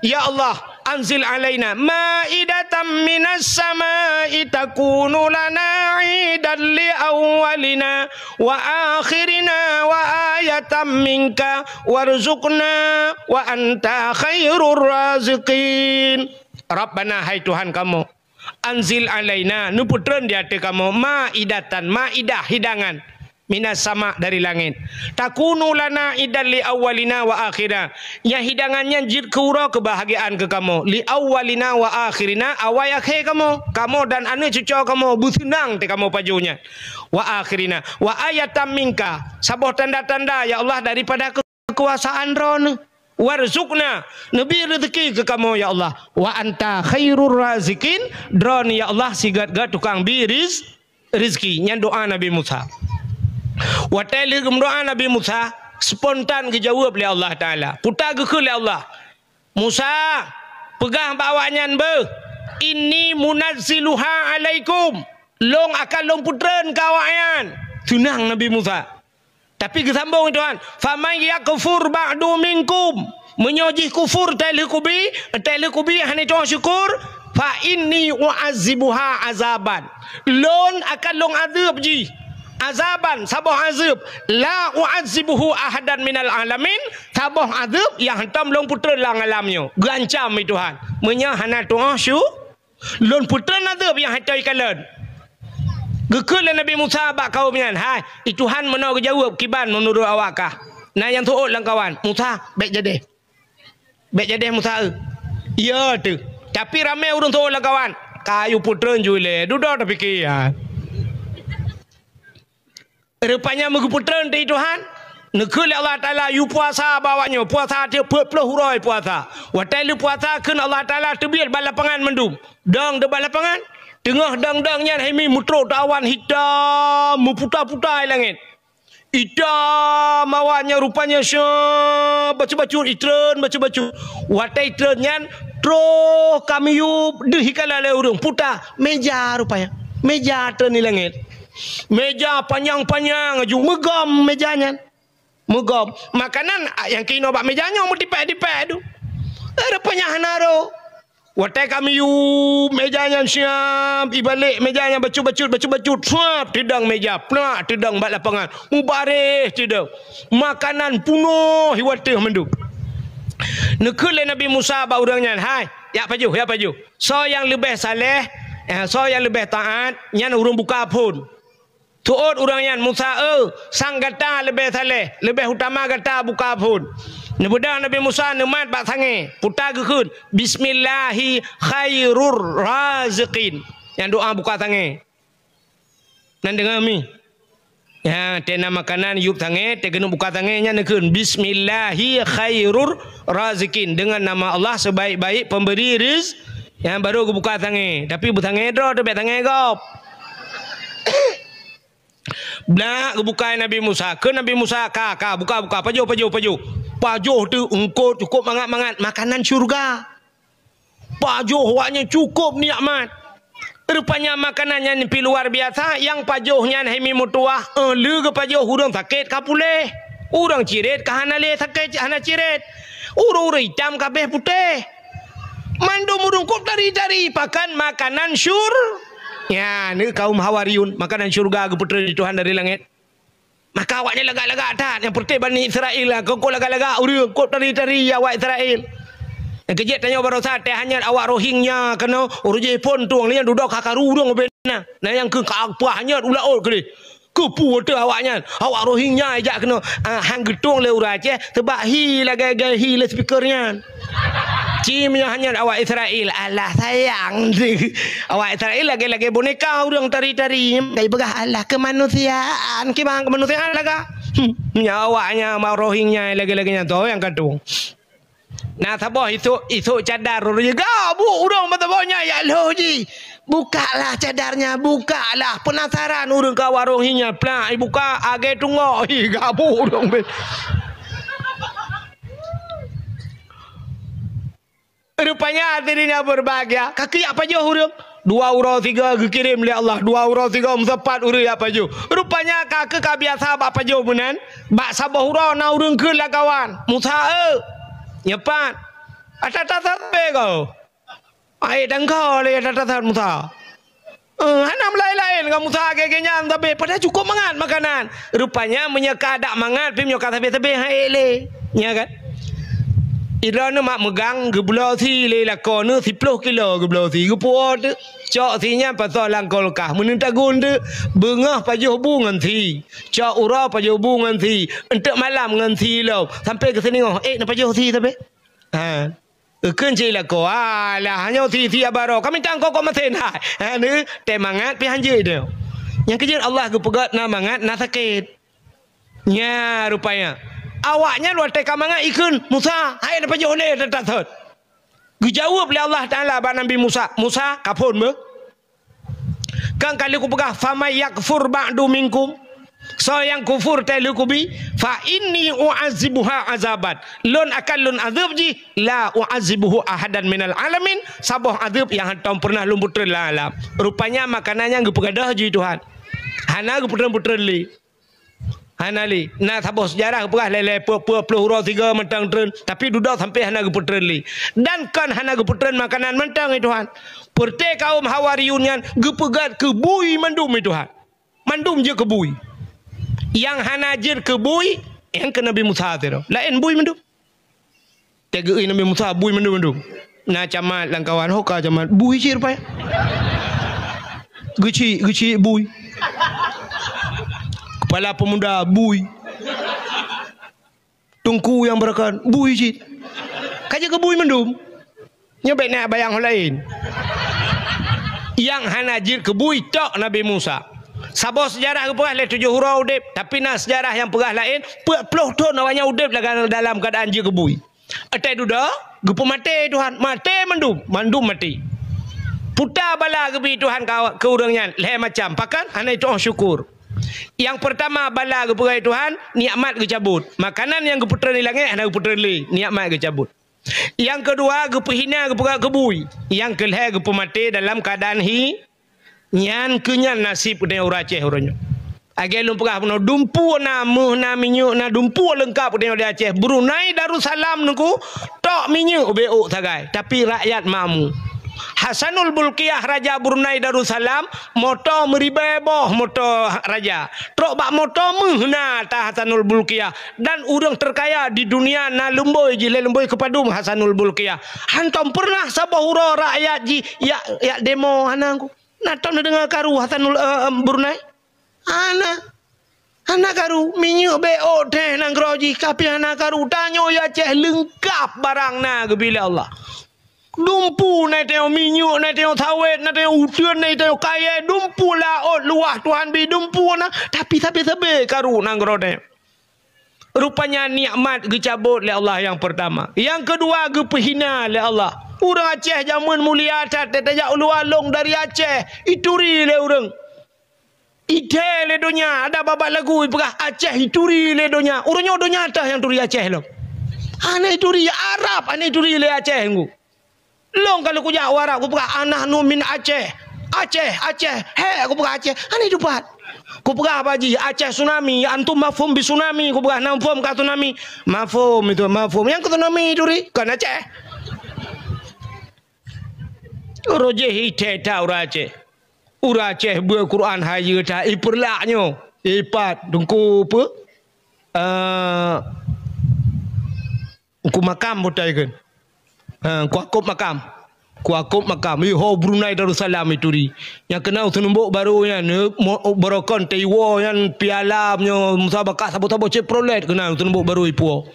S1: ya Allah anzil alaina ma'idatan minas sama'i takunu lana 'idan li awwalina wa akhirina wa ayatan minka warzuqna wa anta khairur raziqin. Rabbana hai Tuhan kamu anzil alaina nuputran di hati kamu ma'idatan ma'idah hidangan minas sama dari langit takunu lana idan li awwalina wa akhirina yang hidangannya jid keura kebahagiaan ke kamu li awwalina wa akhirina awal akhir kamu dan anak cucu kamu bersenang te kamu pajunya wa akhirina wa ayatan minka sabah tanda-tanda ya Allah daripada kekuasaan ron warzuqna nabi rezeki ke kamu ya Allah wa anta khairur razikin drone ya Allah sigat-gat tukang biris rezeki nya doa Nabi Musa wa ta'ala doa Nabi Musa spontan dijawab oleh Allah taala putar ke oleh Allah Musa pegah bawanya ini munazziluha alaikum long akan long putran kawayan tunang Nabi Musa. Tapi kesambung Tuhan. Faman yakfur ba'du minkum. Menyojih kufur kubi hanya Tuhan syukur. Fa inni u'azibuha azaban. Lon akan long azab ji. Azaban sabah azab. La u'azibuhu ahadan minal alamin. Sabah azab yang hentam long putra lang alamnya. Gancam Tuhan. Menyahana Tuhan syukur. Lon putra azab yang hentam ikalan. Gekul Nabi Musa bak kaumnya. Hai, Tuhan mana jawab kiban menurut awakah. Nah yang tuut lang kawan. Musa, baik jadi. Baik jadi Musa. Ya tu. Tapi ramai orang tuut lang kawan. Kayu putran jule. Duduk dah fikir. Rupanya muka putran dari Tuhan. Nekul Allah Ta'ala you puasa bawanya. Puasa dia puluh hurai puasa. Waktu lu puasa kan Allah Ta'ala terbiar balapangan mendum. Dang de balapangan. Tengah dang-dangnya hemi mutro awan hitam meputar-putar langit. Hitam awannya rupanya baca-baca itren baca-baca. Watai itrennya tro kami yup dehikala le urung putar meja rupanya. Meja tren di langit. Meja panjang-panjang aju megam mejanya. Megam. Makanan yang kino bak mejanya mau dipek-dipek tu. Rupanya hanaro. Watai kami yu mejanya siap, ibalik mejanya bacut, suap tidang meja, plak tidang bak lapangan, mubareh tidang. Makanan punuh hiwatih menduk. Nekule Nabi Musa ba orangnya, hai, ya paju. So yang lebih saleh, so yang lebih taat, nyan urung buka pun. Tuot orangnya Musa sang gata lebih saleh, lebih utama gata buka pun. Nebudang Nabi Musa nemat bak sange putar gekun bismillahi khairur raziqin yang doa buka sange nan dengar mi ya tena makanan yup sange te kena buka sange nya nekun bismillahi khairur raziqin dengan nama Allah sebaik-baik pemberi rezeki yang baru buka sange tapi bu sange dro te sange gop blak buka Nabi Musa ke Nabi Musa ka buka pajuh tu engkau cukup mangat-mangat makanan syurga. Pajuh waknya cukup nikmat. Rupanya makanannya ni luar biasa. Yang pajuhnya hemi mutuah. Lu ke pajuh urang sakit kapuleh. Urang cirit ke hana le sakit hana cirit. Urang hitam kabeh putih. Mandum urang kop dari pakan makanan syur. Ya, ni kaum Hawariyun makanan syurga ke putra Tuhan dari langit. Maka awaknya lagak-lagak tak. Yang perti Bani Israel lah. Kau lagak-lagak. Kau tari-tari awak Israel. Yang kejap tanya barusan. Teh hanya awak Rohingya. Kena orang Jepun tu. Yang duduk kakak rurung. Nah yang ke apa hanya ulah ke dia. Kepu tu awaknya. Awak Rohingya ajak kena. Hang getung le urang Aceh. Sebab hi lah gaya-gaya hi lah speakernya. Cimnya hanya awak Israel. Allah sayang. Awak Israel lagi-lagi boneka orang tari-tari. Gaya begah Allah kemanusiaan. Kemang kemanusiaan laga. Awaknya mau Rohingya lagi-laginya tu yang kadung. Nah sabah itu cadar juga. Bu orang betul-betulnya ya lo ji. Bukalah cadarnya, bukalah. Penasaran orang ke awak Rohingya. Plak buka agak tunggu. Gabu orang. Rupanya dirinya berbahagia. Kaki apa je huruf? 2 euro 3 kirim oleh Allah. 2 euro 3 4 euro apa je? Rupanya kakak biasa apa je menan? Bak sabah euro na urang ke lah kawan. Musa nyepat. Atat kau. Ai dangkau le atat Musa. Hanam lain-lain dengan Musa kekenya tapi pada cukup mangat makanan. Rupanya menyeka dak mangat pi menyeka tapi hai le. Ya kan? Irana mak megang gebelah si le lakon 10 kilo gebelah si gepuat cak sinya pasal langkol kah menentagun de bengah pajuh bungan si cak ura pajuh bungan si entek malam ngan si lo sampai ke sini nak pajuh si tapi kenci lako lah hanya si abaro kami tangkok kok masen ni temangat pi hanje dia yang kerja Allah ke pegat na mangat na sakit nya rupanya awaknya luar teka mangat ikun Musa hai dapat jauh ni tak dijawab oleh Allah Ta'ala pada Nabi Musa kapun be kan kali ku pegah famay yakfur ba'du minkum so yang kufur telu kubi fa inni u'azibuha azabat lun akan lun azab ji la u'azibuhu ahadan minal alamin sabah azab yang hantam pernah lun putra alam rupanya makanannya nge pegadah ji Tuhan hana nge putra li Hanali, nah sabah sejarah pegah lele puluh huruf 3 mentang tren, tapi duduk sampai hana geputren li. Dan kan hana geputren makanan mentang itu Tuhan. Perti kaum Hawariyun yang gepegat kebui mandum itu Tuhan. Mandum je kebui. Yang hana jir kebui, yang ke Nabi Musa tu. Lain bui mandum. Tegui Nabi Musa bui mandum. Nah camat langkawan hoka camat bui jir pa. Geci bui. Kepala pemuda bui. Tungku yang berakan bui cik. Kaja ke bui mendum. Nyebek nak bayang lain. Yang hanajir ke bui tok Nabi Musa. Sabah sejarah ke pegah le 7 huruf udip, tapi nak sejarah yang pegah lain 40 tahun awaknya udip dalam keadaan je ke bui. Atai duda, gepo mati Tuhan, mati mandum mati. Putar bala ke Tuhan ke urangnya le macam pakan ana itu syukur. Yang pertama bala ke perai Tuhan, nikmat ke cabut. Makanan yang ke putra ni langit, hana ke putra ni, nikmat ke cabut. Yang kedua ke pehina ke perai kebui. Yang kelih ke pemati dalam keadaan nyan kenyan nasib dengan orang Aceh orangnya. Age lum pegah puno dumpu na muh na minyak na dumpu lengkap dia di Aceh. Brunei Darussalam nuku tok minyak beuk sagai. Tapi rakyat mamu. Hasanul Bulkiah Raja Brunei Darussalam moto meribeboh moto raja. Trok bak moto muhna ta Hasanul Bulkiah dan urang terkaya di dunia na lemboi jile lemboi kepadum Hasanul Bulkiah. Hantom pernah sabahura rakyat ji ya demo anangku. Naton dengar karu Hasanul Brunei. Anak karu minyak beok teh nang groji kapi anak karu tanyo ya Aceh lengkap barang na gebila Allah. Dumpu na teo minyak na teo sawit na teo udian na teo kaya dumpu laut luah Tuhan bi dumpu na tapi sabe karu nang grode. Rupanya nikmat dicabut oleh Allah yang pertama. Yang kedua gepehina oleh Allah. Urang Aceh zaman mulia tat tajak ulu-alung dari Aceh ituri le urang. Ide le donya ada babak lagu pegah Aceh ituri le donya. Urangnya donya tah yang turi Aceh lo. Ana ituri Arab, ana ituri le Aceh ngu. Long kalau ku jak warak ku pegah anah nu min Aceh. Aceh. He ku pegah Aceh. Ana dupat. Ku pegah baji Aceh tsunami, antum mafhum bi tsunami, ku pegah namfum ka tsunami. Mafhum itu mafhum. Yang ke tsunami ituri kan Aceh. Roje hite ta ura Aceh. Ura Aceh ber Quran hayu ta iperlaknyo ipat dengku apa ku makam botai kan ku akop makam ho Brunei Darussalam ituri yang kenal senumbuk baru nya borokon teiwo yang piala nyo musabakah sabo-sabo Chevrolet kenal senumbuk baru ipuo.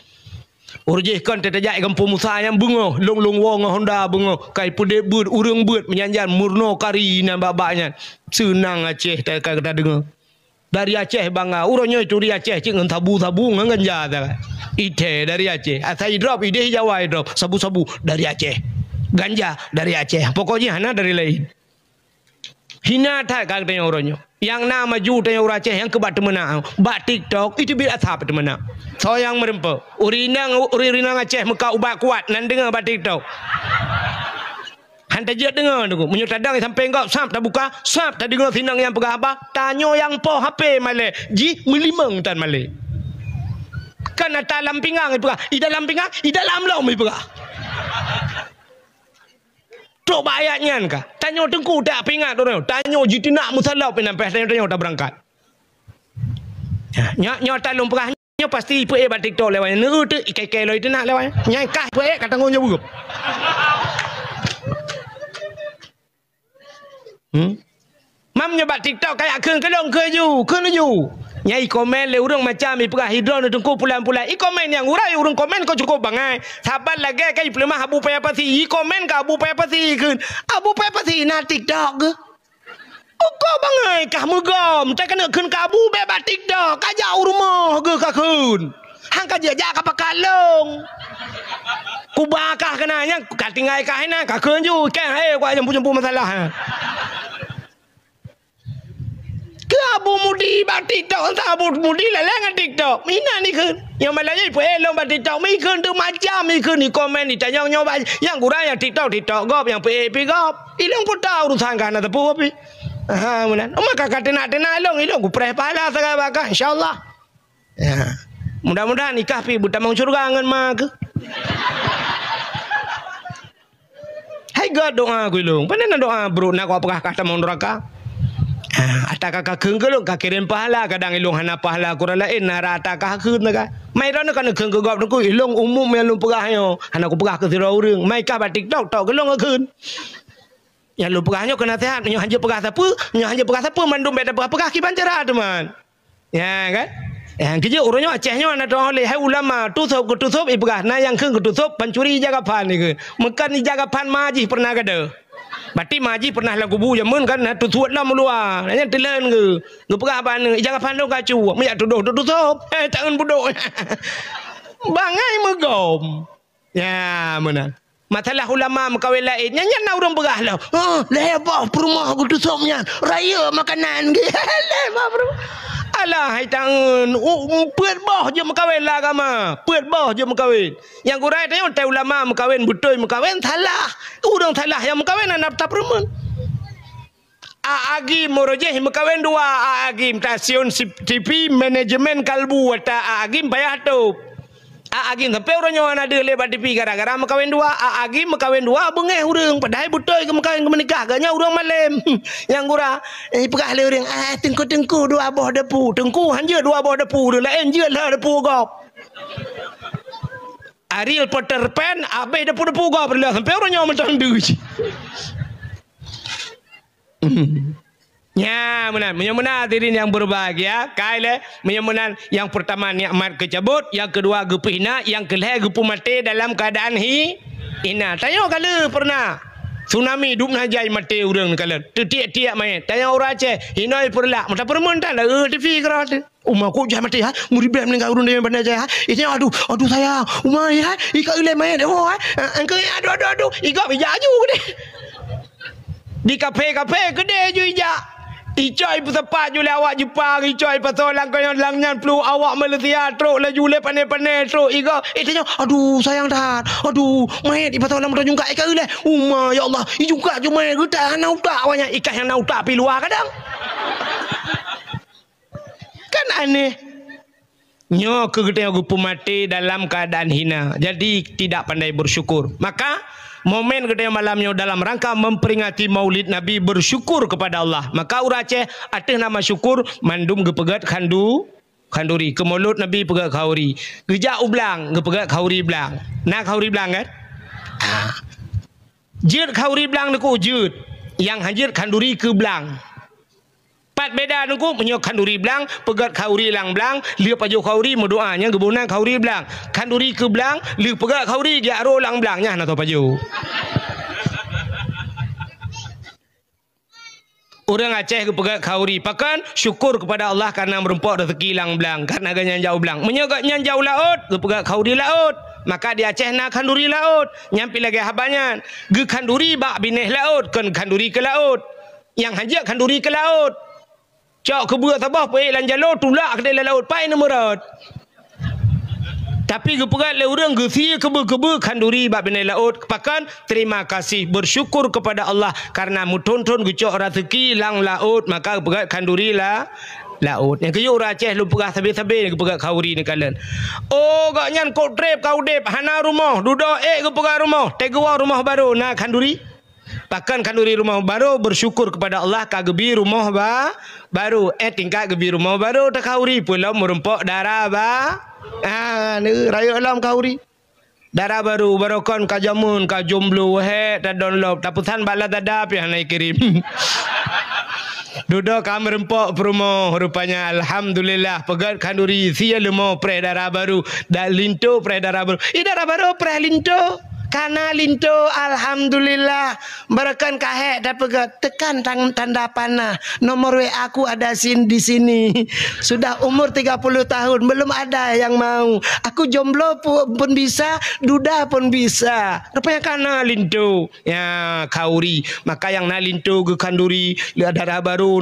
S1: Urjih kan tetajak kampung Musa yang bungo long wong Honda bungo kai pudek bud urang bud menyanjan murno kari nan babaknya senang Aceh tak kata dengar dari Aceh bangga urangnya itu di Aceh cing sabu-sabu nganja tak ide dari Aceh asai drop ide Jawa drop sabu-sabu dari Aceh ganja dari Aceh pokoknya hana dari lain hina tak kata orangnya yang nama maju tanya orang Aceh yang kebat temenang bak TikTok itu bil athap temenang so yang merempa urinang Aceh muka ubat kuat nan dengar bak TikTok hantar je dengar tu menyut tadang sampai engkau sap tak buka sap tak dengar sinang yang pegah apa tanyo yang po HP male ji melimang tan male kan dalam pinggang pegah i dalam pinggang i dalam long pegah tok ayatnya kan tanyo tengku tak pingat tu tanyo jiti nak musalau penampai tanyo tak berangkat nyo talung pegah nyo pasti ipu bat TikTok lewat nu tu ikai lo itu nak lewat nyai kah ipu kata ngonya bugup mam nyoba TikTok kayak keun kelong ke ju nyai komen le urang macam i pegah hidron tengku pulan-pulan i komen yang urai urang komen kau cukup bangai sabar lagi kai pelemah abu payah pasi i komen ka abu payah pasi keun abu payah pasi na TikTok ke kau bangai kah megom tak kena keun ka abu bebas TikTok ka jauh rumah ke ka keun hang ka jejak ka pakalong ku bakah kenanya ka tinggal ka hina ka keun ju kan ku jemput masalah Abu mudi bat TikTok entah abu mudi lelang TikTok mina ni kan yang malanya ipu elong bat TikTok mi kan tu macam mi kan ni komen ni tanya nyoba yang kurang yang TikTok gop yang PAP gop ilong pun tahu urusan kan ada apa pi munan maka kata nak ilong ku preh pahala segala bakal insyaallah ya mudah-mudahan nikah pi buta mang surga ngan mak hai god doa ku ilong panen doa bro nak apa kata mau neraka ata kakak keung ka kirim pahala kadang ilung hana pahala kurang lain nara ata ka keun ka mai ron kan keung gop ku ilung umum yang lu pegah yo hana ku pegah ke sira urang mai ka ba TikTok tok gelong keun yang lu pegahnya kena sehat nyo hanje pegah siapa mandum beda pegah ki bancara teman ya kan yang kerja urangnya Acehnya ana dong oleh hai ulama tutup pegah na yang keung tutup pencuri jagapan ni ke mekan ni jagapan maji pernah kada Bati maji pernah lagu bu jamun kan tutup lah melua. Nanya telan ke. Ge pegah ban jangan pandang kacu. Meyak tuduh tangan budok. Bangai megom. Ya mana. Masalah ulama mekawin lain. Nyanyi nak orang pegah lah. Lebah perumah aku tutupnya. Raya makanan. Lebah perumah. Alah hai tangan puat boh je mekawin lah agama puat boh je mekawin yang kurai tanya tai ulama mekawin betul mekawin salah urang salah yang mekawin anak tak perempuan Agim morojeh makawen dua agim stasiun TV manajemen kalbu ta agim bayar tu. Agim tapi orangnya ada lebat TV gara-gara makawen dua agim makawen dua bengeh urang padahal betul ke makawen ke menikah ganya urang malam. Yang gura pegah le urang tengku dua boh depu tengku hanja dua boh depu de lain je lah depu gop. Ariel Peter Pan abe depu gop lah sampai orangnya macam tu. Ya, menyamanan hadirin yang berbahagia. Kaile menyamanan yang pertama nikmat kecabut, yang kedua gepina, yang kelih gepu mati dalam keadaan hina. Tanya kala pernah tsunami duk najai mati urang kala. Tiak-tiak mai. Tanya orang Aceh, hinoi perlak, mata permentan dah TV kerat. Umma ku jai mati ha, muribam dengan urang dia bandar jai ha. Itu aduh saya, umma ya, ikat ulai mai dah ha. Engkau aduh, ikat bijaju deh. Di kafe gede je ijak. Icoi pesepat je awak Jepang. Icoi pasal langkah langnya pelu awak Malaysia. Truk laju le pandai-pandai truk. Iga. Tanya. Aduh sayang dah. Aduh. Mayat di pasal langkah jungka ikat le. Umma ya Allah. Jungka je mayat. Kita nak utak banyak. Ikat yang nak utak pergi luar kadang. Kan aneh. Nyo kegedean gupu mati dalam keadaan hina. Jadi tidak pandai bersyukur. Maka momen gede malamnya dalam rangka memperingati Maulid Nabi bersyukur kepada Allah. Maka urang Aceh ateh nama syukur mandum gepegat khanduri. Ke Maulid Nabi pegat khauri. Gejak ublang gepegat khauri blang. Nak khauri blang kan? Jid khauri blang deku jid. Yang hajir khanduri ke blang. Pat beda nunggu menyok khanduri blang, pegat khauri lang blang, liu paju khauri mendoanya gebunan khauri blang. Khanduri ke blang, liu pegat khauri dia ro lang blangnya na to paju. Orang Aceh ke pegat khauri, pakan syukur kepada Allah karena merempok rezeki lang blang, karena ganyan jauh blang. Menyok jauh laut, ke pegat khauri laut. Maka di Aceh nak khanduri laut, nyampi lagi habanyan. Ge khanduri bak bineh laut, kan khanduri ke laut. Yang hajak khanduri ke laut. Cak ke buat sabah pergi lan jalur tulak ke dalam laut pai nomorot. Tapi gepegat le urang gesia kebe khanduri bab benai laut. Pakan terima kasih bersyukur kepada Allah karena muton-ton gecok rezeki lang laut maka gepegat khanduri lah laut. Yang keju orang Aceh lu pegah sabe-sabe gepegat khauri ni kalen. Oh gak nyan kok trip kau dep hana rumah duduk gepegat rumah tegwa rumah baru nak khanduri. Bahkan khanduri rumah baru bersyukur kepada Allah kagebi rumah baru tingkat gebi rumah baru tak khauri pula merempok darah ni raya alam khauri darah baru barokon ka jamun ka jomblo tak download tapusan bala dadap yang naik kirim. Duduk kami rempok rumah rupanya alhamdulillah pegat khanduri sia lemo pre darah baru dak linto pre darah baru darah baru pre linto. Karena linto alhamdulillah barakan kahek dapat tekan tanda panah nomor WA aku ada di sini sudah umur 30 tahun belum ada yang mau aku jomblo pun bisa duda pun bisa rupanya karena linto ya khauri maka yang na linto ke khanduri darah baru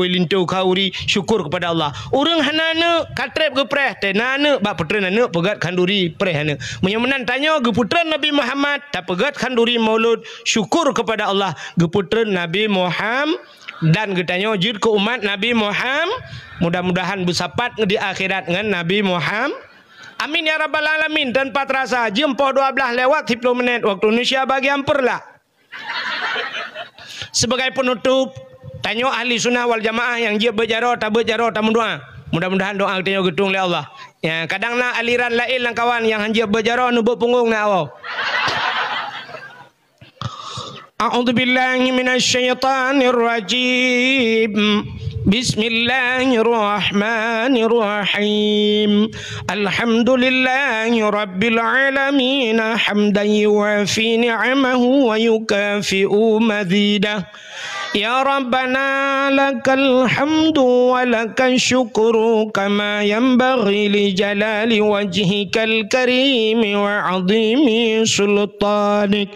S1: linto khauri syukur kepada Allah urang hanana katrep ke preh tenana bak putra nana pegat khanduri preh hana menyemenan tanya ke putra Nabi Muhammad tak pegat khanduri maulud syukur kepada Allah geputren Nabi Muhammad dan getanya jid ke umat Nabi Muhammad mudah-mudahan bersapat di akhirat dengan Nabi Muhammad amin ya rabbal alamin tanpa terasa jam 12 lewat 10 menit waktu Indonesia bagi hampir lah sebagai penutup tanya ahli sunnah wal jamaah yang dia berjaro tak mendoa mudah-mudahan doa kita gedung oleh Allah. Ya, kadang nak aliran lain lang kawan yang hanya berjaro nubuk punggung nak awak. A'udzubillahi minasyaitonir rajim. Bismillahirrahmanirrahim. Alhamdulillahi rabbil alamin hamdan yuwafi ni'amahu wa yukafi'u mazidah. Ya Rabbana lakal hamdu wa lakal syukru kama yanbaghi li jalali wajhikal karim wa azimi sultanik.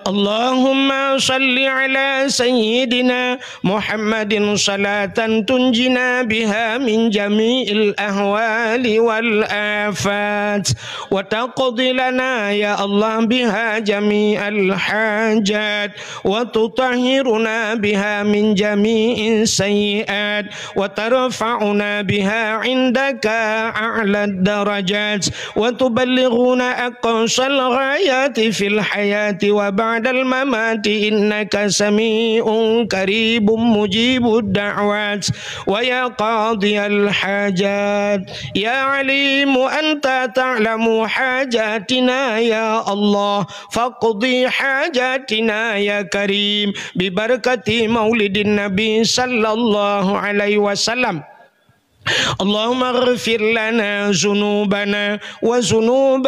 S1: Allahumma salli ala sayyidina Muhammadin salatan tunjina biha min jami'il ahwali wal afat wa taqdi lana ya Allah biha jami'al hajat wa tutahhiruna biha بها من جميع السيئات وترفعنا بها عندك أعلى الدرجات وتبلغنا أقصى الغايات في الحياة وبعد الممات إنك سميع قريب مجيب الدعوات ويا قاضي الحاجات يا عليم أنت تعلم حاجاتنا يا الله فاقضي حاجاتنا يا كريم ببركة مولد النبي صلى الله عليه وسلم. اللهم اغفر لنا ذنوبنا وذنوب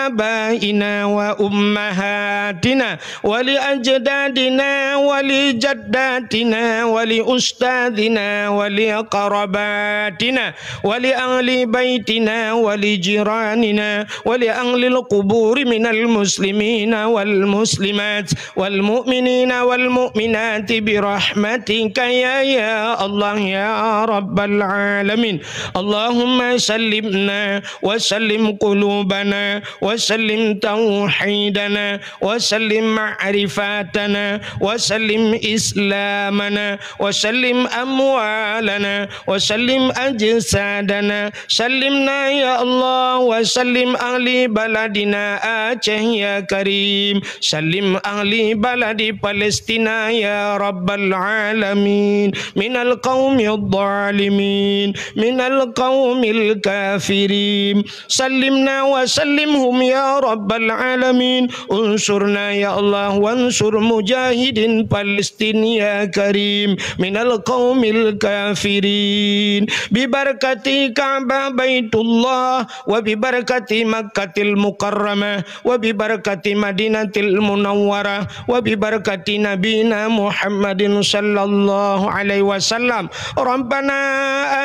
S1: آبائنا وأمهاتنا ولأجدادنا ولجداتنا ولأستاذنا ولقرباتنا ولأهل بيتنا ولجيراننا ولأهل القبور من المسلمين والمسلمات والمؤمنين والمؤمنات برحمتك يا الله يا رب العالمين. اللهم سلمنا وسلم قلوبنا وسلم توحيدنا وسلم معرفاتنا وسلم إسلامنا وسلم أموالنا وسلم أجسادنا سلمنا يا الله وسلم أهل بلدنا آچه يا كريم سلم أهل بلد فلسطين يا رب العالمين من القوم الظالمين من القوم الكافرين سلمنا وسلمهم يا رب العالمين انصرنا يا الله وانصر مجاهد فلسطين يا كريم من القوم الكافرين ببركة كعبة بيت الله وببركة مكة المكرمة وببركة مدينة المنورة وببركة نبينا محمد صلى الله عليه وسلم. ربنا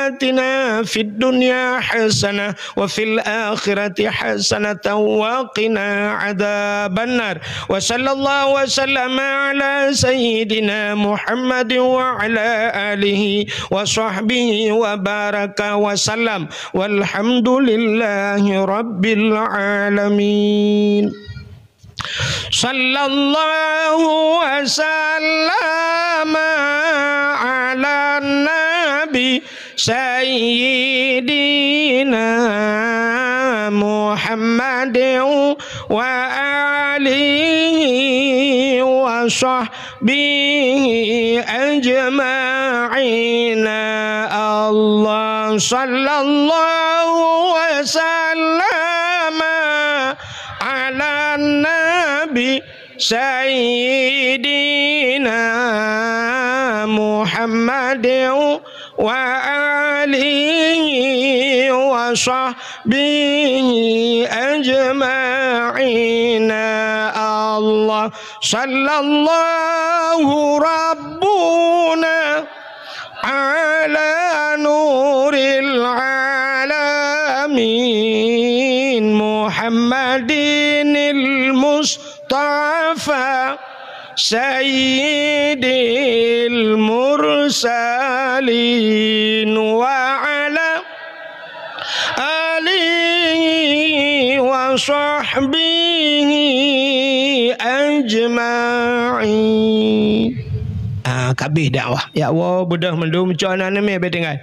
S1: آتنا في الدنيا حسنة وفي الآخرة حسنة وقنا عذاب النار وصلى الله وسلم على سيدنا محمد وعلى آله وصحبه وبارك وسلم والحمد لله رب العالمين. صلى الله وسلم على النبي سيدنا محمد وآله وصحبه أجمعين. الله صلى الله وسلم على النبي سيدنا محمد وآله وصحبه أجمعين. الله صلى الله ربنا على نور العالمين محمد المصطفى سيد المرسلين وعلى آله وصحبه أجمعين. Kabeh dakwah. Ya Allah, bedah mendum cana neme betengai.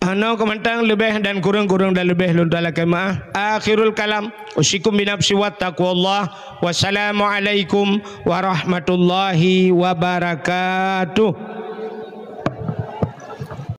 S1: Ano komentang lebih dan kurang-kurang dan lebih luntala kemaah. Akhirul kalam. Usikum binafsi wa taqwallah. Wassalamualaikum warahmatullahi wabarakatuh.